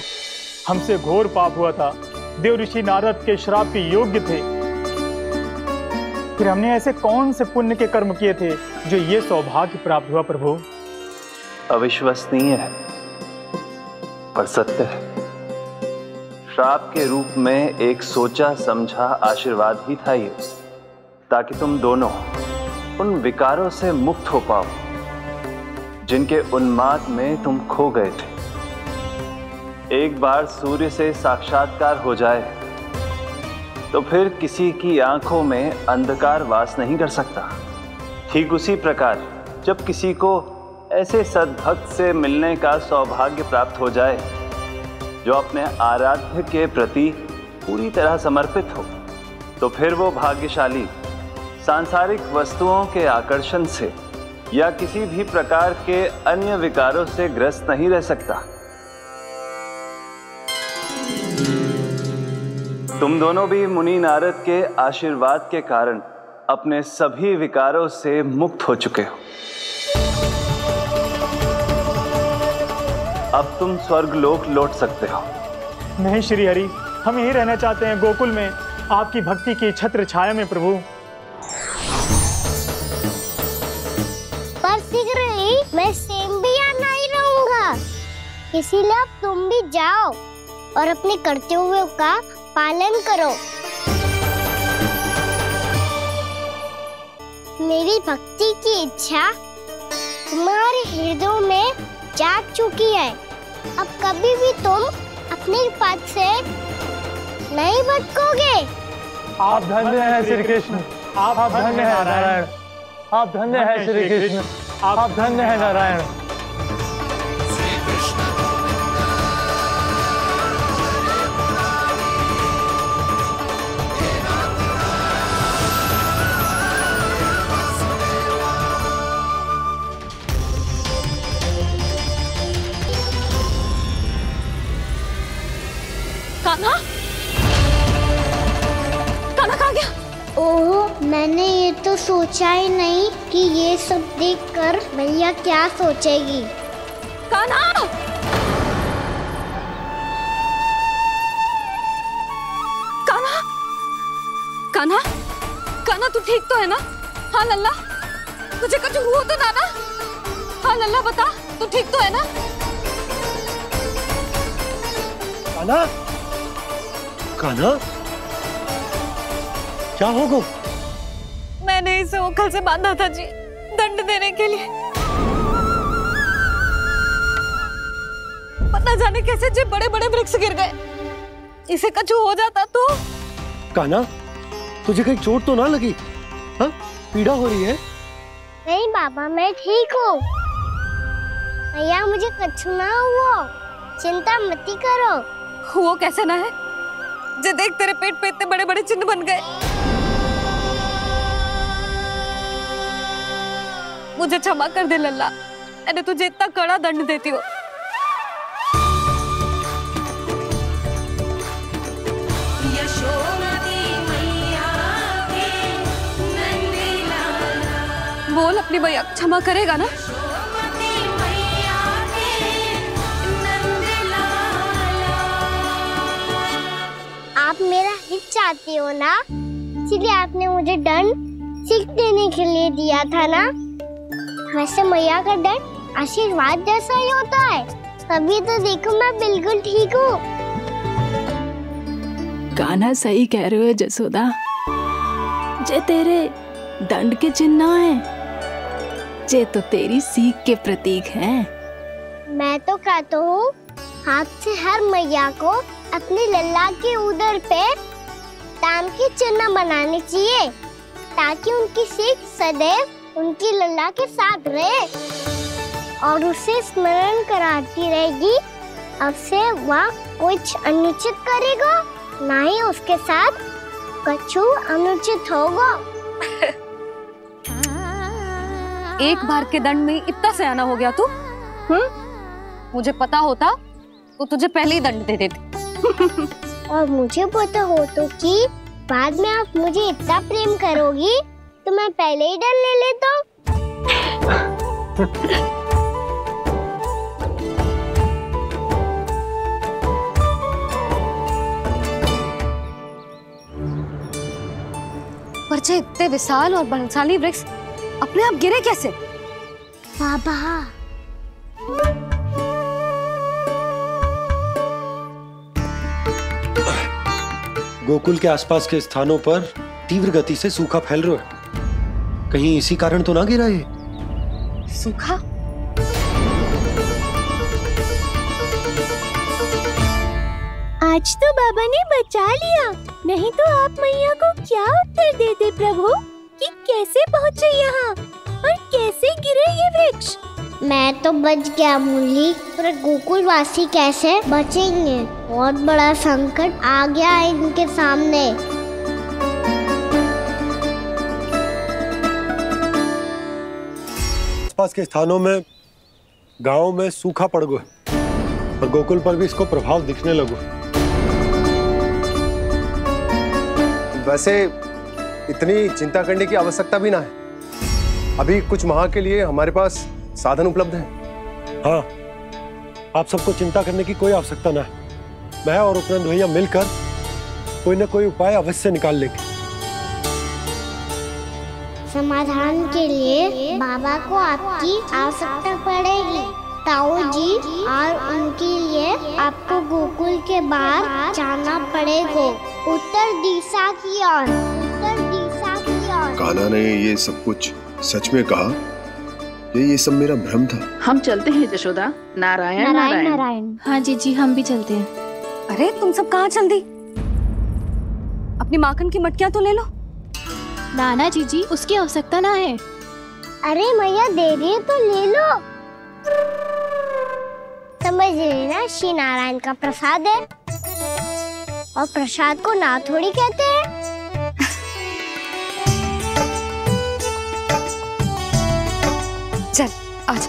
हमसे घोर पाप हुआ था, देव ऋषि नारद के श्राप के योग्य थे। फिर हमने ऐसे कौन से पुण्य के कर्म किए थे जो ये सौभाग्य प्राप्त हुआ प्रभु? अविश्वसनीय है पर सत्य है। श्राप के रूप में एक सोचा समझा आशीर्वाद ही था ये, ताकि तुम दोनों उन विकारों से मुक्त हो पाओ जिनके उन्माद में तुम खो गए थे। एक बार सूर्य से साक्षात्कार हो जाए तो फिर किसी की आंखों में अंधकार वास नहीं कर सकता। ठीक उसी प्रकार जब किसी को ऐसे सद्भक्त से मिलने का सौभाग्य प्राप्त हो जाए जो अपने आराध्य के प्रति पूरी तरह समर्पित हो, तो फिर वो भाग्यशाली सांसारिक वस्तुओं के आकर्षण से या किसी भी प्रकार के अन्य विकारों से ग्रस्त नहीं रह सकता। तुम दोनों भी मुनि नारद के आशीर्वाद के कारण अपने सभी विकारों से मुक्त हो चुके हो। अब तुम स्वर्गलोक लौट सकते हो। नहीं श्री हरि, हम यहीं रहना चाहते हैं, गोकुल में आपकी भक्ति की छत्र छाया में प्रभु। पर शीघ्र ही मैं स्वयं भी यहाँ नहीं रहूंगा, इसीलिए अब तुम भी जाओ और अपने कर्तव्यों का पालन करो। मेरी भक्ति की इच्छा तुम्हारे हृदय में जाग चुकी है। अब कभी भी तुम अपने पद से नहीं भटकोगे। आप धन्य हैं श्री कृष्ण, आप धन्य हैं नारायण, आप धन्य हैं श्री कृष्ण, आप धन्य हैं नारायण। कान्हा, कान्हा कहाँ गया? ओह, मैंने ये तो सोचा ही नहीं कि ये सब देखकर भैया क्या सोचेगी। कान्हा! कान्हा! कान्हा! कान्हा तू ठीक तो है ना? हाँ लल्ला, तुझे कुछ हुआ तो ना? हाँ लल्ला बता, तू ठीक तो है ना? कान्हा, कान्हा, क्या होगा? मैंने इसे ओखल से बांधा था जी, दंड देने के लिए। पता जाने कैसे जो बड़े बड़े वृक्ष गिर गए। इसे कुछ हो जाता तो? कान्हा, तुझे कहीं चोट तो ना लगी? हाँ, पीड़ा हो रही है? नहीं बाबा, मैं ठीक हूँ। भैया मुझे कुछ ना हुआ, चिंता मत करो। वो कैसे ना है? जे देख तेरे पेट पे इतने बड़े बड़े चिन्ह बन गए। मुझे क्षमा कर दे लल्ला, मैंने तुझे इतना कड़ा दंड देती हूँ। बोल अपनी भैया क्षमा करेगा ना? आप मेरा हित चाहते हो ना, इसलिए आपने मुझे दंड सीख देने के लिए दिया था ना। वैसे मैया का दंड आशीर्वाद जैसा ही होता है, तभी तो देखो मैं बिल्कुल ठीक हूँ। कान्हा सही कह रहे हो जसोदा, जे तेरे दंड के चिन्ह है, जे तो तेरी सीख के प्रतीक हैं। मैं तो कहता हूँ हाथ से हर मैया को अपने लल्ला के उदर पे ताम के चिन्ह बनाने चाहिए, ताकि उनकी सीख सदैव उनकी लल्ला के साथ रहे और उसे स्मरण कराती रहेगी। अब से वह कुछ अनुचित करेगा, ना ही उसके साथ कछु अनुचित होगा। एक बार के दंड में इतना सयाना हो गया तू? मुझे पता होता तो तुझे पहले ही दंड दे देती। और मुझे पता हो तो कि बाद में आप मुझे इतना प्रेम करोगी तो मैं पहले ही दंड ले लेता हूँ। पर जे इतने विशाल और बलशाली वृक्ष अपने आप गिरे कैसे? बाबा, गोकुल के आसपास के स्थानों पर तीव्र गति से सूखा फैल रहा है। कहीं इसी कारण तो ना गिरा ये? सूखा? आज तो बाबा ने बचा लिया, नहीं तो आप मैया को क्या उत्तर देते प्रभु कि कैसे पहुँचे यहाँ और कैसे गिरे ये वृक्ष? मैं तो बच गया मुरली, पर गोकुल वासी कैसे बचेंगे? बहुत बड़ा संकट आ गया है इनके सामने। आसपास के स्थानों में, गांव में सूखा पड़ गया और गोकुल पर भी इसको प्रभाव दिखने लगो। वैसे इतनी चिंता करने की आवश्यकता भी ना है। अभी कुछ माह के लिए हमारे पास साधन उपलब्ध है। हाँ, आप सबको चिंता करने की कोई आवश्यकता ना है। मैं और उपनंद भैया मिलकर कोई न कोई उपाय अवश्य निकाल लेंगे। समाधान के लिए बाबा को आपकी आवश्यकता पड़ेगी। ताऊ जी और उनके लिए आपको गोकुल के बाहर जाना पड़ेगा, उत्तर दिशा की ओर। उत्तर दिशा की ओर। कान्हा ने ये सब कुछ सच में कहा? ये सब मेरा भ्रम था। हम चलते हैं जशोदा। नारायण नारायण नारायण। हाँ जीजी, हम भी चलते हैं। अरे तुम सब कहाँ चल दी? अपनी माखन की मटकियाँ तो ले लो। नाना जीजी, उसकी आवश्यकता ना है। अरे मैया दे रही है तो ले लो। समझ लेना, श्री नारायण का प्रसाद है और प्रसाद को ना थोड़ी कहते हैं। चल आज।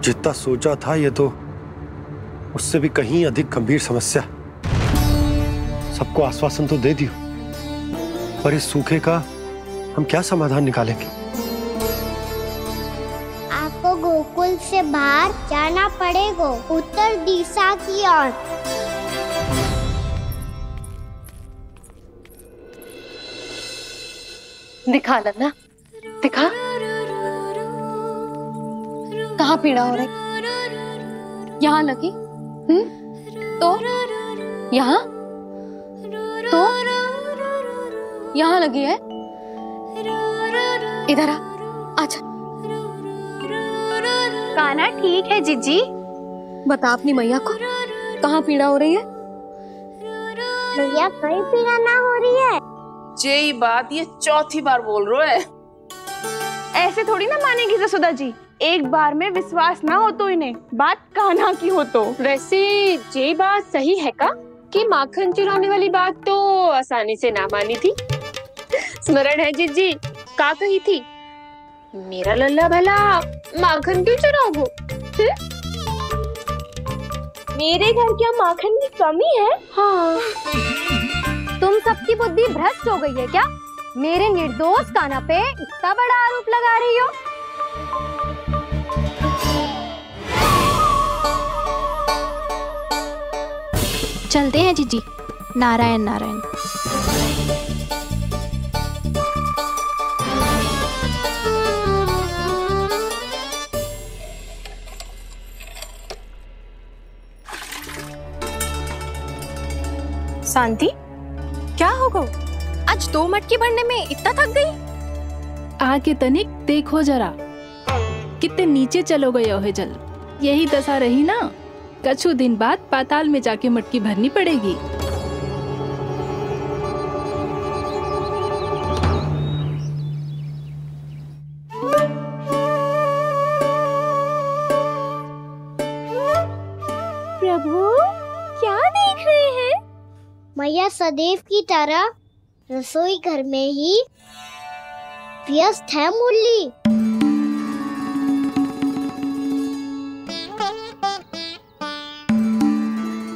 जितना सोचा था ये तो उससे भी कहीं अधिक गंभीर समस्या। सबको आश्वासन तो दे दियो, पर इस सूखे का हम क्या समाधान निकालेंगे? आपको गोकुल से बाहर जाना पड़ेगा, उत्तर दिशा की ओर। दिखा लल्ला, दिखा। कहाँ पीड़ा हो रही? यहाँ लगी? तो यहाँ? तो यहाँ लगी है? इधर आ, आजा। कान्हा ठीक है जीजी। बता अपनी मैया को कहाँ पीड़ा हो रही है? मैया कहीं पीड़ा ना हो रही है। ये बात ये चौथी बार बोल रहे है। ऐसे थोड़ी ना मानेगी जसोदा जी। एक बार में विश्वास ना हो तो इन्हें बात कान्हा की हो तो। वैसे ये बात सही है का कि माखन चुराने वाली बात तो आसानी से ना मानी थी। स्मरण है जीजी का कही थी, मेरा लल्ला भला माखन क्यों चुराओ? मेरे घर क्या माखन की कमी है? हाँ। तुम सबकी बुद्धि भ्रष्ट हो गई है क्या? मेरे निर्दोष कान्हा पे इतना बड़ा आरोप लगा रही हो? चलते हैं जीजी। नारायण नारायण। शांति, क्या हो गो? आज 2 मटकी भरने में इतना थक गई? आके तनिक देखो जरा, कितने नीचे चलो गए हो जल। यही दशा रही ना, कछु दिन बाद पाताल में जाके मटकी भरनी पड़ेगी। प्रभु क्या देख रहे हैं? मैया सदैव की तरह रसोई घर में ही व्यस्त है मुरली।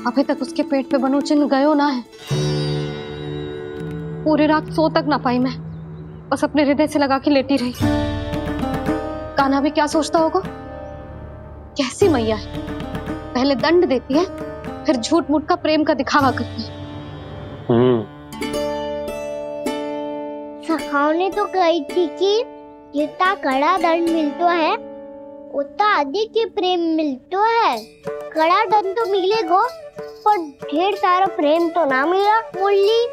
अभी तक उसके पेट पे बनो चिन्ह गयो ना है। पूरी रात सो तक ना पाई मैं, बस अपने हृदय से लगा के लेटी रही। कान्हा भी क्या सोचता होगा? कैसी मैया है, पहले दंड देती है फिर झूठ मूठ का प्रेम का दिखावा करती है। सखाओ ने तो कही थी कि जितना कड़ा दंड मिलता है उतना अधिक ही प्रेम मिलता है। कड़ा दंड तो मिलेगा पर ढेर सारा प्रेम तो ना मिला मुरली।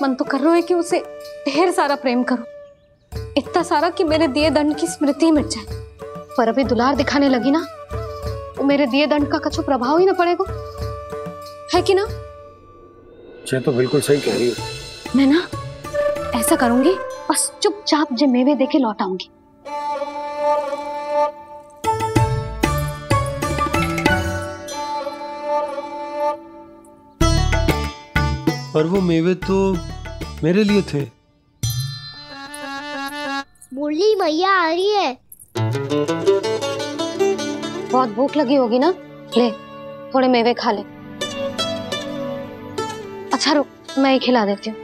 मन तो कर रहा है कि उसे ढेर सारा प्रेम करूं, इतना सारा कि मेरे दिए दंड की स्मृति मिट जाए। पर अभी दुलार दिखाने लगी ना, वो मेरे दिए दंड का कछु प्रभाव ही ना पड़ेगा, है कि ना? ये तो बिल्कुल सही कह रही हो। मैं ना ऐसा करूंगी, बस चुपचाप जे मेवे देके लौट आऊंगी। पर वो मेवे तो मेरे लिए थे। मुरली मैया आ रही है। बहुत भूख लगी होगी ना, ले थोड़े मेवे खा ले। अच्छा रुक, मैं ही खिला देती हूँ।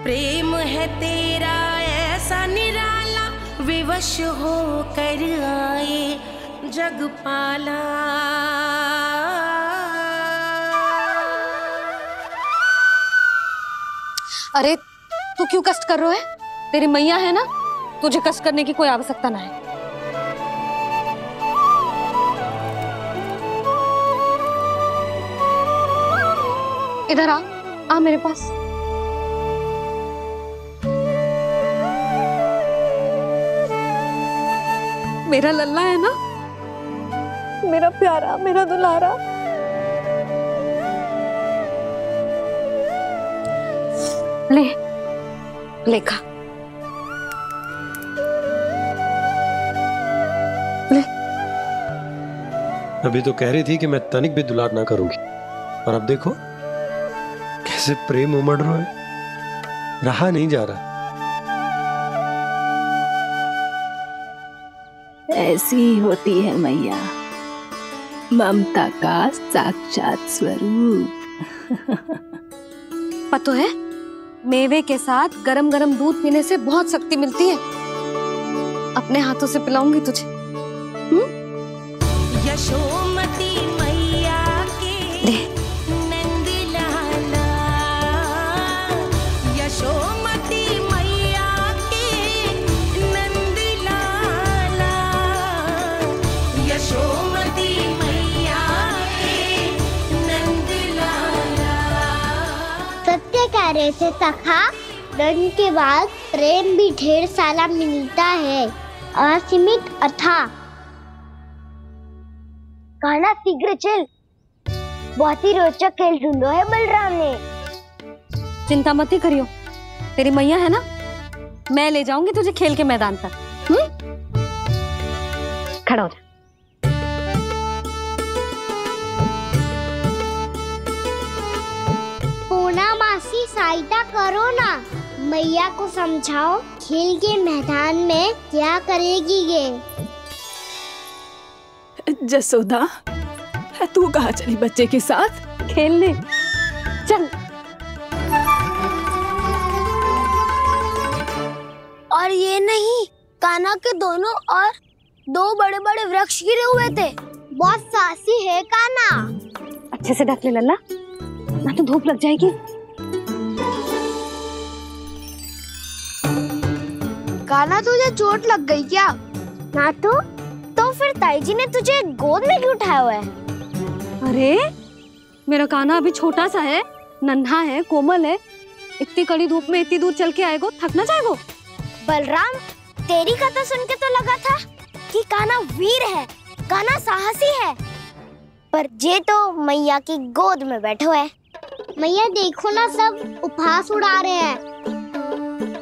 प्रेम है तेरा ऐसा निराला, विवश हो कर आए जगपाला। अरे तू क्यों कष्ट कर रहा है? तेरी मैया है ना, तुझे कष्ट करने की कोई आवश्यकता ना है। इधर आ मेरे पास। मेरा लल्ला है ना, मेरा प्यारा, मेरा दुलारा। ले ले खा, ले। अभी तो कह रही थी कि मैं तनिक भी दुलार ना करूंगी, और अब देखो कैसे प्रेम उमड़ रहा है, रहा नहीं जा रहा। ऐसी ही होती है मैया, ममता का साक्षात स्वरूप। पता है, मेवे के साथ गरम गरम दूध पीने से बहुत शक्ति मिलती है। अपने हाथों से पिलाऊंगी तुझे। यशोमती मैया के नंद लाला, यशोमती मैया के नंद लाला, यशोमती मैया के नंद लाला। सत्य कह रहे थे सखा, दंड के बाद प्रेम भी ढेर सारा मिलता है, असीमित अथाह। कान्हा शीघ्र चल, बहुत ही रोचक खेल ढूंढो है बलराम ने। चिंता मत ही करियो, तेरी मैया है ना, मैं ले जाऊंगी तुझे खेल के मैदान तक। खड़ा हो जा। पूना मासी सहायता करो ना, मैया को समझाओ खेल के मैदान में क्या करेगी ये। जसोदा, तू कहाँ चली बच्चे के साथ खेलने? चल। और ये नहीं, कान्हा के दोनों और 2 बड़े-बड़े वृक्ष गिरे हुए थे। बहुत साहसी है कान्हा। अच्छे से ढक ले लल्ला, ना तो धूप लग जाएगी। कान्हा तुझे चोट लग गई क्या? ना तो फिर ताई जी ने तुझे गोद में क्यों उठाया हुआ है? अरे मेरा कान्हा अभी छोटा सा है, नन्हा है, कोमल है। इतनी कड़ी धूप में इतनी दूर चल के आएगो, थक ना जाएगो? बलराम, तेरी कथा सुन के तो लगा था कि कान्हा वीर है, कान्हा साहसी है, पर जे तो मैया की गोद में बैठो है। मैया देखो ना, सब उपहास उड़ा रहे हैं।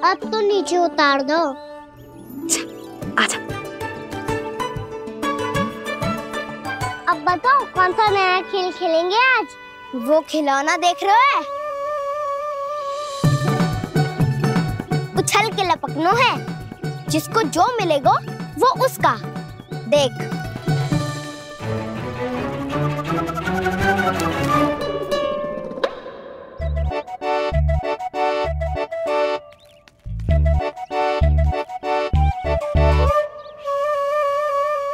अब तो नीचे उतार दो। आजा। अब बताओ कौन सा नया खेल खेलेंगे आज? वो खिलौना देख रहे हो? उछल के लपकनो है, जिसको जो मिलेगा वो उसका। देख।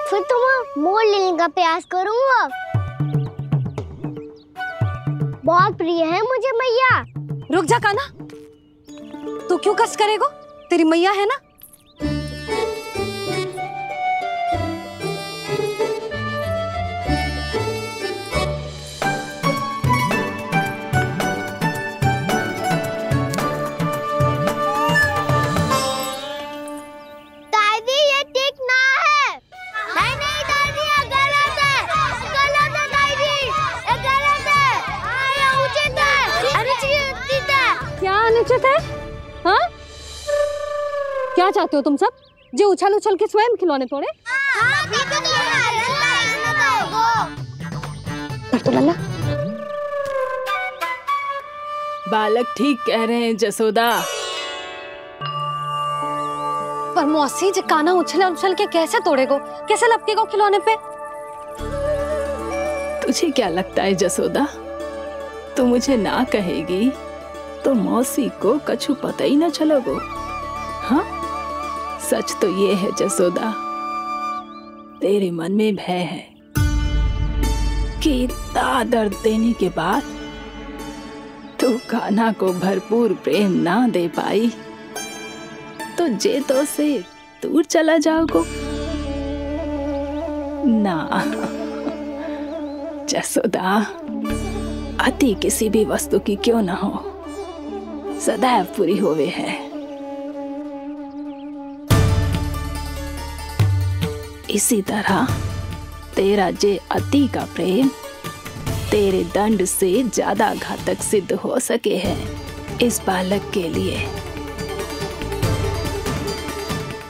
फिर तुम मोड़ लेने का प्रयास करूंगा। बहुत प्रिय है मुझे मैया। रुक जा कान्हा, तू क्यों कष्ट करेगो? तेरी मैया है ना। दादी ये ठीक ना है। नहीं नहीं दादी, ये गलत है। गलत है दादी, ये गलत है। ये उचित है, अनुचित है। क्या अनुचित है? हाँ? क्या चाहते हो तुम सब? जो उछल उछल के स्वयं खिलौने तोड़े? तो लल्ला, बालक ठीक कह रहे हैं जसोदा। पर मौसी, जो कान्हा उछल उछल के कैसे तोड़ेगो, कैसे लपकेगो खिलौने पे? तुझे क्या लगता है जसोदा, तू मुझे ना कहेगी तो मौसी को कछु पता ही ना चलोगो? हाँ, सच तो ये है जसोदा, तेरे मन में भय है कि इतना दर्द देने के बाद तू कान्हा को भरपूर प्रेम ना दे पाई तो जेतो से दूर चला जाओगो ना। जसोदा, अति किसी भी वस्तु की क्यों ना हो, सदैव पूरी होवे है। इसी तरह तेरा जे अति का प्रेम तेरे दंड से ज्यादा घातक सिद्ध हो सके है इस बालक के लिए।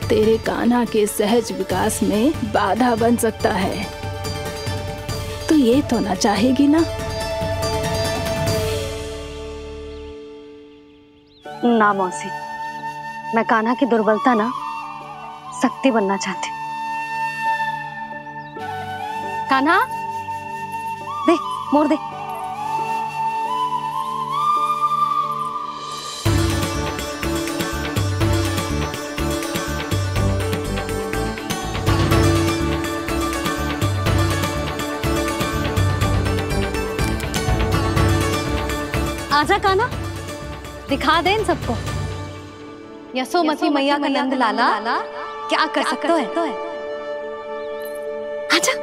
तेरे कान्हा के सहज विकास में बाधा बन सकता है, तो ये तो ना चाहेगी ना? ना मौसी, मैं कान्हा की दुर्बलता ना शक्ति बनना चाहती। कान्हा, दे, मोड़ दे। आजा कान्हा, दिखा दे इन सबको यशोमती मैया का नंद लाला क्या कर सकता है। आजा।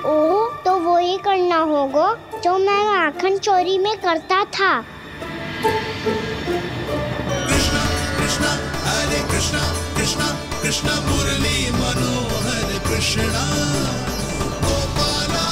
ओह, तो वो ही करना होगा जो मैं माखन चोरी में करता था। कृष्णा हरे कृष्णा कृष्णा कृष्णा मुरली मनोहर कृष्णा गोपाला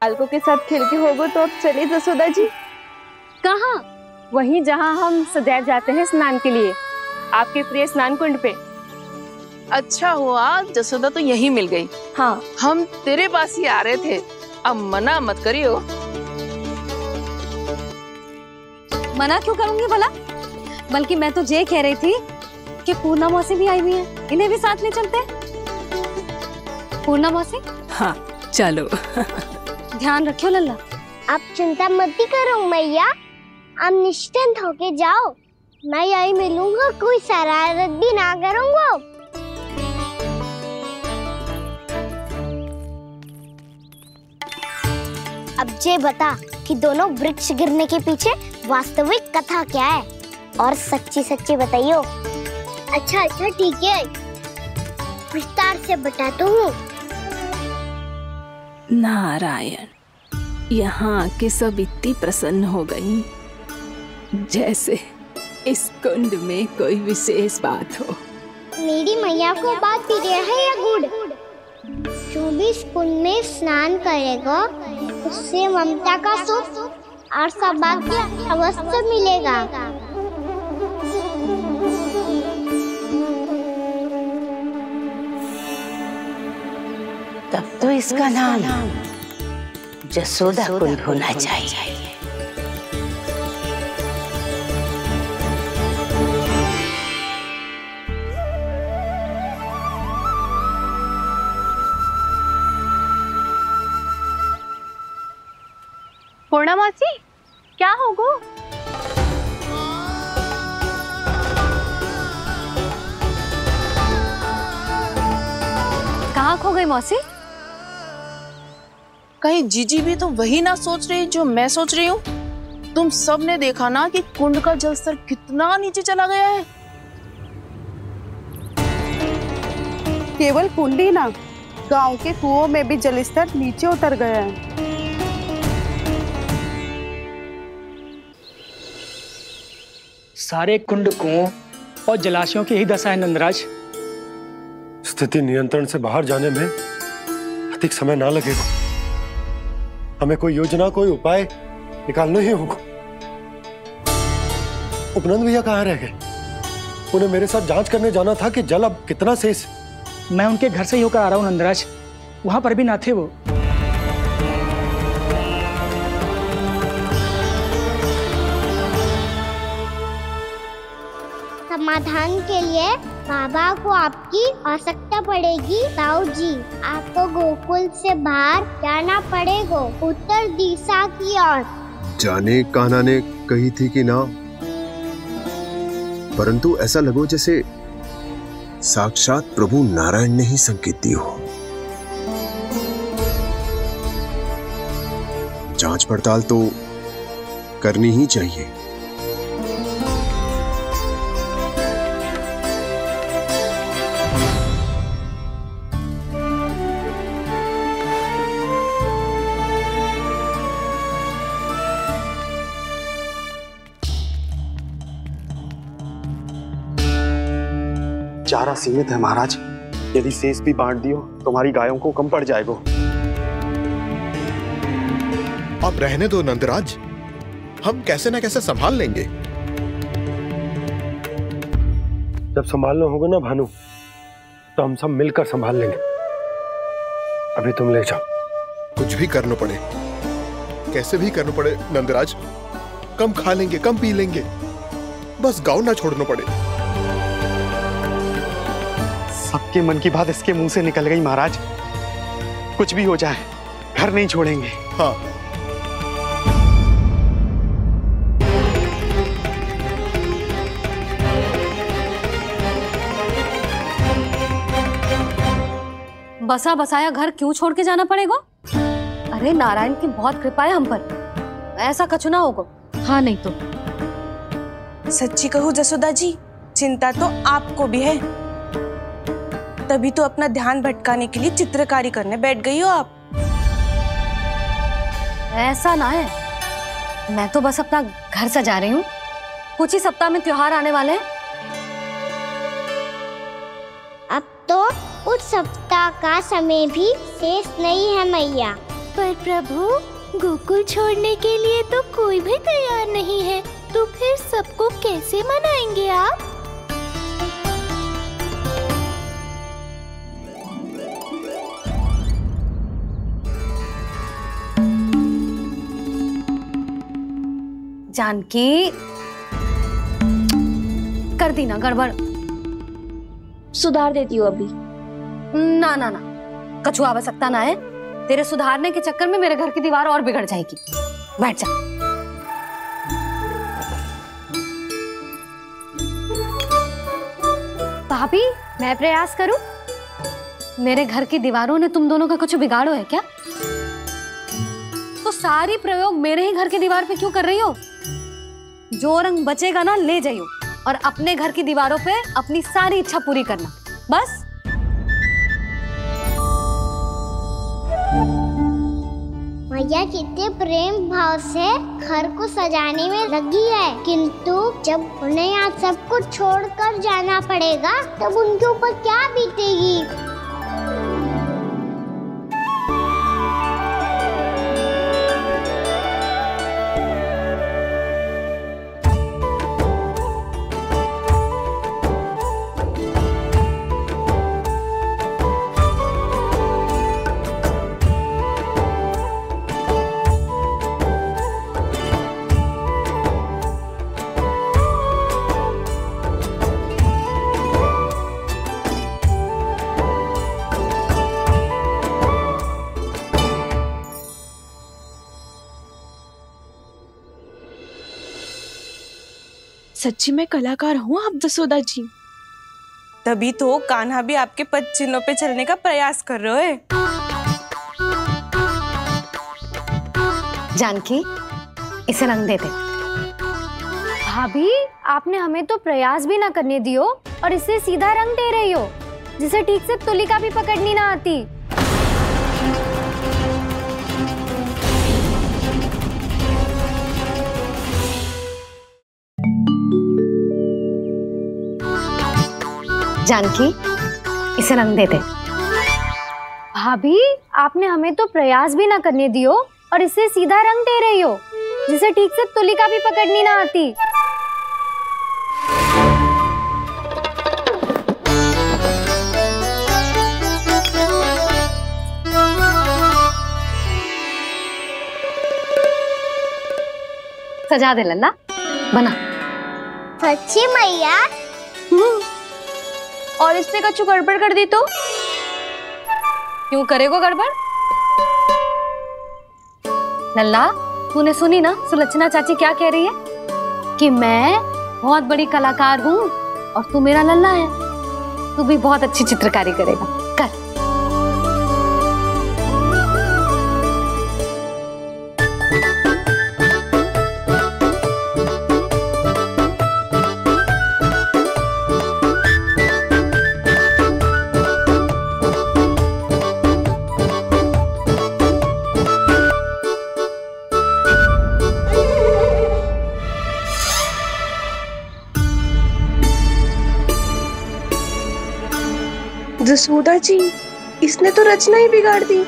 बालकों के साथ खेल के होगो तो अब चले जसोदा जी। कहाँ? वहीं जहाँ हम सदैव जाते हैं स्नान के लिए, आपके प्रिय स्नान कुंड पे। अच्छा हुआ जसोदा तो यहीं मिल गई। हाँ, हम तेरे पास ही आ रहे थे, अब मना मत करियो। मना क्यों करूंगी भला? बल्कि मैं तो ये कह रही थी कि पूर्णा मौसी भी आई हुई है, इन्हें भी साथ ले चलते। पूर्णा मौसी, हाँ चलो। ध्यान रखियो लल्ला। आप चिंता मत करो मैया, आप निश्चिंत होके जाओ, मैं यही मिलूंगा, कोई शरारत भी ना करूंगा। अब ये बता कि दोनों वृक्ष गिरने के पीछे वास्तविक कथा क्या है, और सच्ची सच्ची बताइयो। अच्छा अच्छा ठीक है, विस्तार से बताता हूँ। नारायण, यहाँ के सब इतनी प्रसन्न हो गई जैसे इस कुंड में कोई विशेष बात हो। मेरी मैया को बात प्रिय है या गुड़? जो भी इस कुंड में स्नान करेगा उससे ममता का सुख और सौभाग्य अवश्य मिलेगा। तब तो इसका नाम जसोदा कुंड होना चाहिए। पूर्णा मौसी, क्या होगो? कहाँ खो गई मौसी? कहीं जीजी भी तो वही ना सोच रही जो मैं सोच रही हूँ? तुम सब ने देखा ना कि कुंड का जलस्तर कितना नीचे चला गया है। केवल कुंड ही ना, गांव के कुओं में भी जलस्तर नीचे उतर गया है। सारे कुंड, कुओं और जलाशयों की ही दशा है नंदराज। स्थिति नियंत्रण से बाहर जाने में अधिक समय ना लगेगा। हमें कोई योजना, कोई उपाय निकालना ही होगा। उपनंद भैया कहाँ रह गए? उन्हें मेरे साथ जांच करने जाना था कि जल अब कितना शेष। मैं उनके घर से ही होकर आ रहा हूँ नंदराज, वहां पर भी ना थे वो। समाधान के लिए बाबा को आपकी आवश्यकता पड़ेगी। ताऊ जी, आपको गोकुल से बाहर जाना पड़ेगा, उत्तर दिशा की ओर। जाने कान्हा ने कही थी कि ना, परंतु ऐसा लगो जैसे साक्षात प्रभु नारायण ने ही संकेत दी हो। जांच पड़ताल तो करनी ही चाहिए। चारा सीमित है महाराज, यदि शेष भी बांट दियो तो हमारी गायों को कम पड़ जाएगा। आप रहने दो नंदराज, हम कैसे न कैसे संभाल लेंगे। जब संभालना होगा ना भानु, तो हम सब मिलकर संभाल लेंगे। अभी तुम ले जाओ। कुछ भी करना पड़े, कैसे भी करना पड़े नंदराज, कम खा लेंगे, कम पी लेंगे, बस गांव ना छोड़ना पड़े। सबके मन की बात इसके मुंह से निकल गई महाराज। कुछ भी हो जाए घर नहीं छोड़ेंगे। हाँ, बसा बसाया घर क्यों छोड़ के जाना पड़ेगा? अरे नारायण की बहुत कृपा है हम पर, ऐसा कछु ना होगा। हाँ नहीं तो सच्ची कहूँ जसोदा जी, चिंता तो आपको भी है, तभी तो अपना ध्यान भटकाने के लिए चित्रकारी करने बैठ गई हो आप। ऐसा ना है, मैं तो बस अपना घर सजा रही हूँ। कुछ ही सप्ताह में त्योहार आने वाले हैं। अब तो कुछ सप्ताह का समय भी शेष नहीं है मैया। पर प्रभु, गोकुल छोड़ने के लिए तो कोई भी तैयार नहीं है, तो फिर सबको कैसे मनाएंगे आप? जानकी, कर दी ना गड़बड़। सुधार देती हूँ अभी। ना ना ना, कछु आवश्यकता ना है। तेरे सुधारने के चक्कर में मेरे घर की दीवार और बिगड़ जाएगी। बैठ जा। भाभी, मैं प्रयास करूं? मेरे घर की दीवारों ने तुम दोनों का कुछ बिगाड़ो है क्या? तो सारी प्रयोग मेरे ही घर की दीवार पे क्यों कर रही हो? जो रंग बचेगा ना ले जाइयो और अपने घर की दीवारों पे अपनी सारी इच्छा पूरी करना, बस। मैया कितने प्रेम भाव से घर को सजाने में लगी है, किंतु जब उन्हें यहाँ सब कुछ छोड़कर जाना पड़ेगा तब उनके ऊपर क्या बीतेगी? सच्ची में कलाकार हूँ आप जसोदा जी। तभी तो कान्हा भी आपके पद चिन्हों पे चलने का प्रयास कर रहे हैं। जानकी, इसे रंग दे दे। भाभी, आपने हमें तो प्रयास भी ना करने दियो और इसे सीधा रंग दे रही हो, जिसे ठीक से तुलिका भी पकड़नी ना आती। जानकी, इसे रंग दे दे। भाभी, आपने हमें तो प्रयास भी ना करने दियो और इसे सीधा रंग दे रही हो, जिसे ठीक से तुलिका भी पकड़नी ना आती। सजा दे लल्ला, बना। सच्ची मैया? और इसने कछु गड़बड़ कर दी तो? क्यों करेगो गड़बड़? लल्ला, तूने सुनी ना सुलक्षणा चाची क्या कह रही है? कि मैं बहुत बड़ी कलाकार हूँ और तू मेरा लल्ला है। तू भी बहुत अच्छी चित्रकारी करेगा, कर। जसोदा जी, इसने तो रचना ही बिगाड़ दी।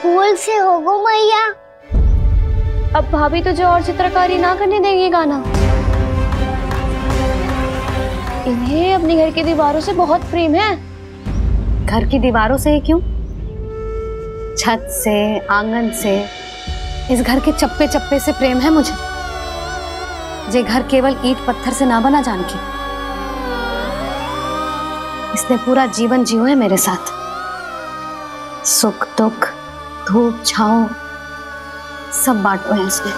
फूल से होगो मैया। अब भाभी तुझे और चित्रकारी ना करने देंगी गाना। इन्हें अपने घर की दीवारों से बहुत प्रेम है। घर की दीवारों से क्यों? छत से, आंगन से, इस घर के चप्पे चप्पे से प्रेम है मुझे। ये घर केवल ईंट पत्थर से ना बना जानकी। इसने पूरा जीवन जियो है मेरे साथ। सुख दुख, धूप छाँव सब बांटो है इसने।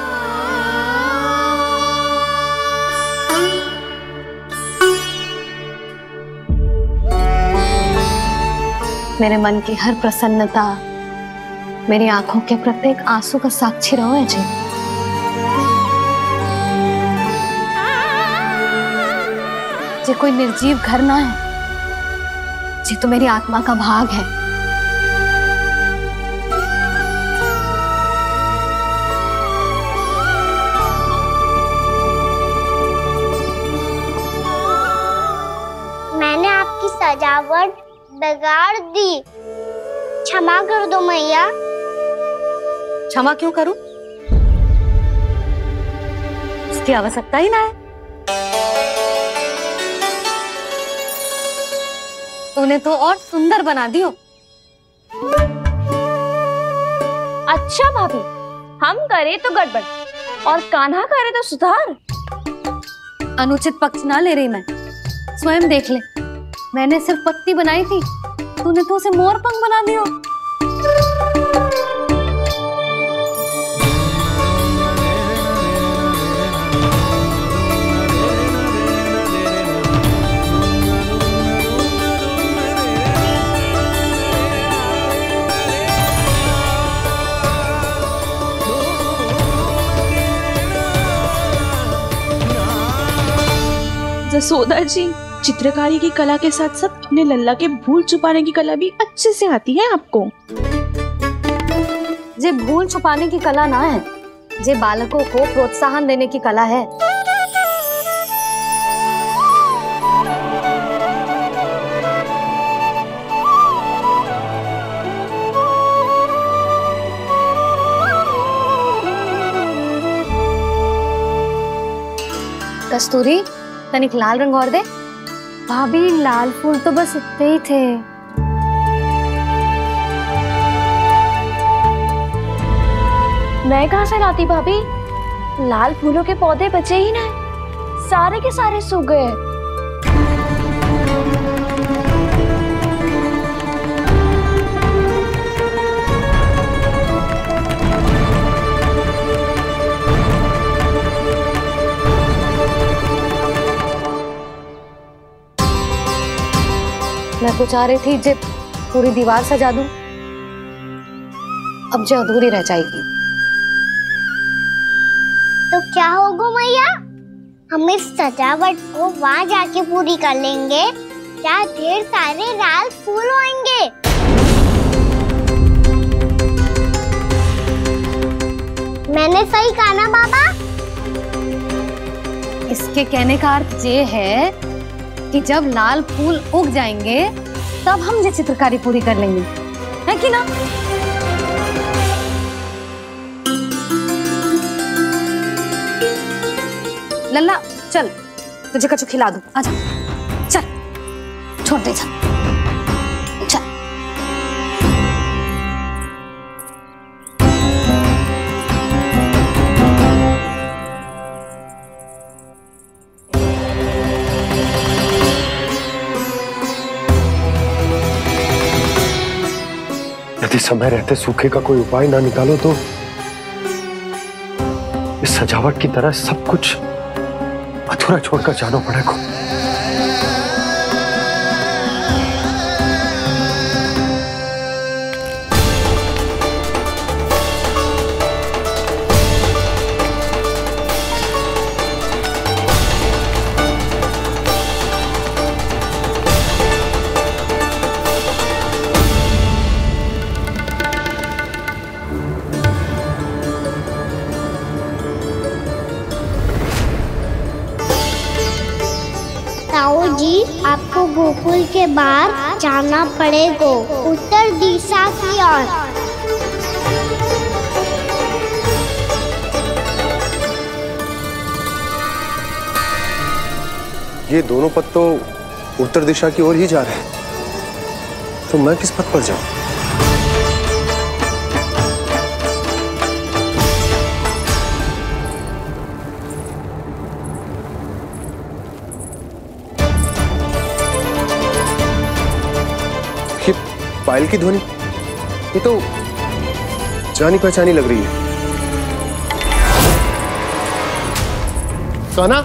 मेरे मन की हर प्रसन्नता, मेरी आंखों के प्रत्येक आंसू का साक्षी रहो है जी। ये कोई निर्जीव घर ना है, ये तो मेरी आत्मा का भाग है। मैंने आपकी सजावट बिगाड़ दी। क्षमा कर दो मैया। क्षमा क्यों करूं? इसकी आवश्यकता ही ना है। तूने तो और सुंदर बना दियो। अच्छा भाभी, हम करे तो गड़बड़ और कान्हा करे तो सुधार। अनुचित पक्ष ना ले रही मैं, स्वयं देख ले। मैंने सिर्फ पत्ती बनाई थी, तूने तो उसे मोर पंख बना दियो। जसोदा जी, चित्रकारी की कला के साथ साथ अपने लल्ला के भूल छुपाने की कला भी अच्छे से आती है आपको। जे भूल छुपाने की कला ना है, जे बालकों को प्रोत्साहन देने की कला है। कस्तूरी, तनिक लाल रंग और दे। भाभी, लाल फूल तो बस इतने ही थे। मैं कहाँ से लाती भाभी? लाल फूलों के पौधे बचे ही ना, सारे के सारे सूख गए। मैं तो चाह रही थी जे पूरी दीवार सजा दूं, अब जो अधूरी रह जाएगी। तो क्या होगा मैया? हम इस सजावट को वहाँ जाके पूरी कर लेंगे, जहाँ ढेर सारे लाल फूल होंगे। मैंने सही कहा ना बाबा? इसके कहने का अर्थ ये है कि जब लाल फूल उग जाएंगे तब हम ये चित्रकारी पूरी कर लेंगे, है कि ना? लल्ला चल, तुझे कछु खिला दूं, आजा। चल, छोड़ दे, चल चल। यदि समय रहते सूखे का कोई उपाय ना निकालो तो इस सजावट की तरह सब कुछ अधूरा छोड़कर जाना पड़ेगा। ताऊ जी, आपको गोकुल के बाहर जाना पड़ेगा, उत्तर दिशा की ओर। ये दोनों पथ तो उत्तर दिशा की ओर ही जा रहे हैं, तो मैं किस पथ पर जाऊं? पायल की ध्वनि, ये तो जानी पहचानी लग रही है। कान्हा,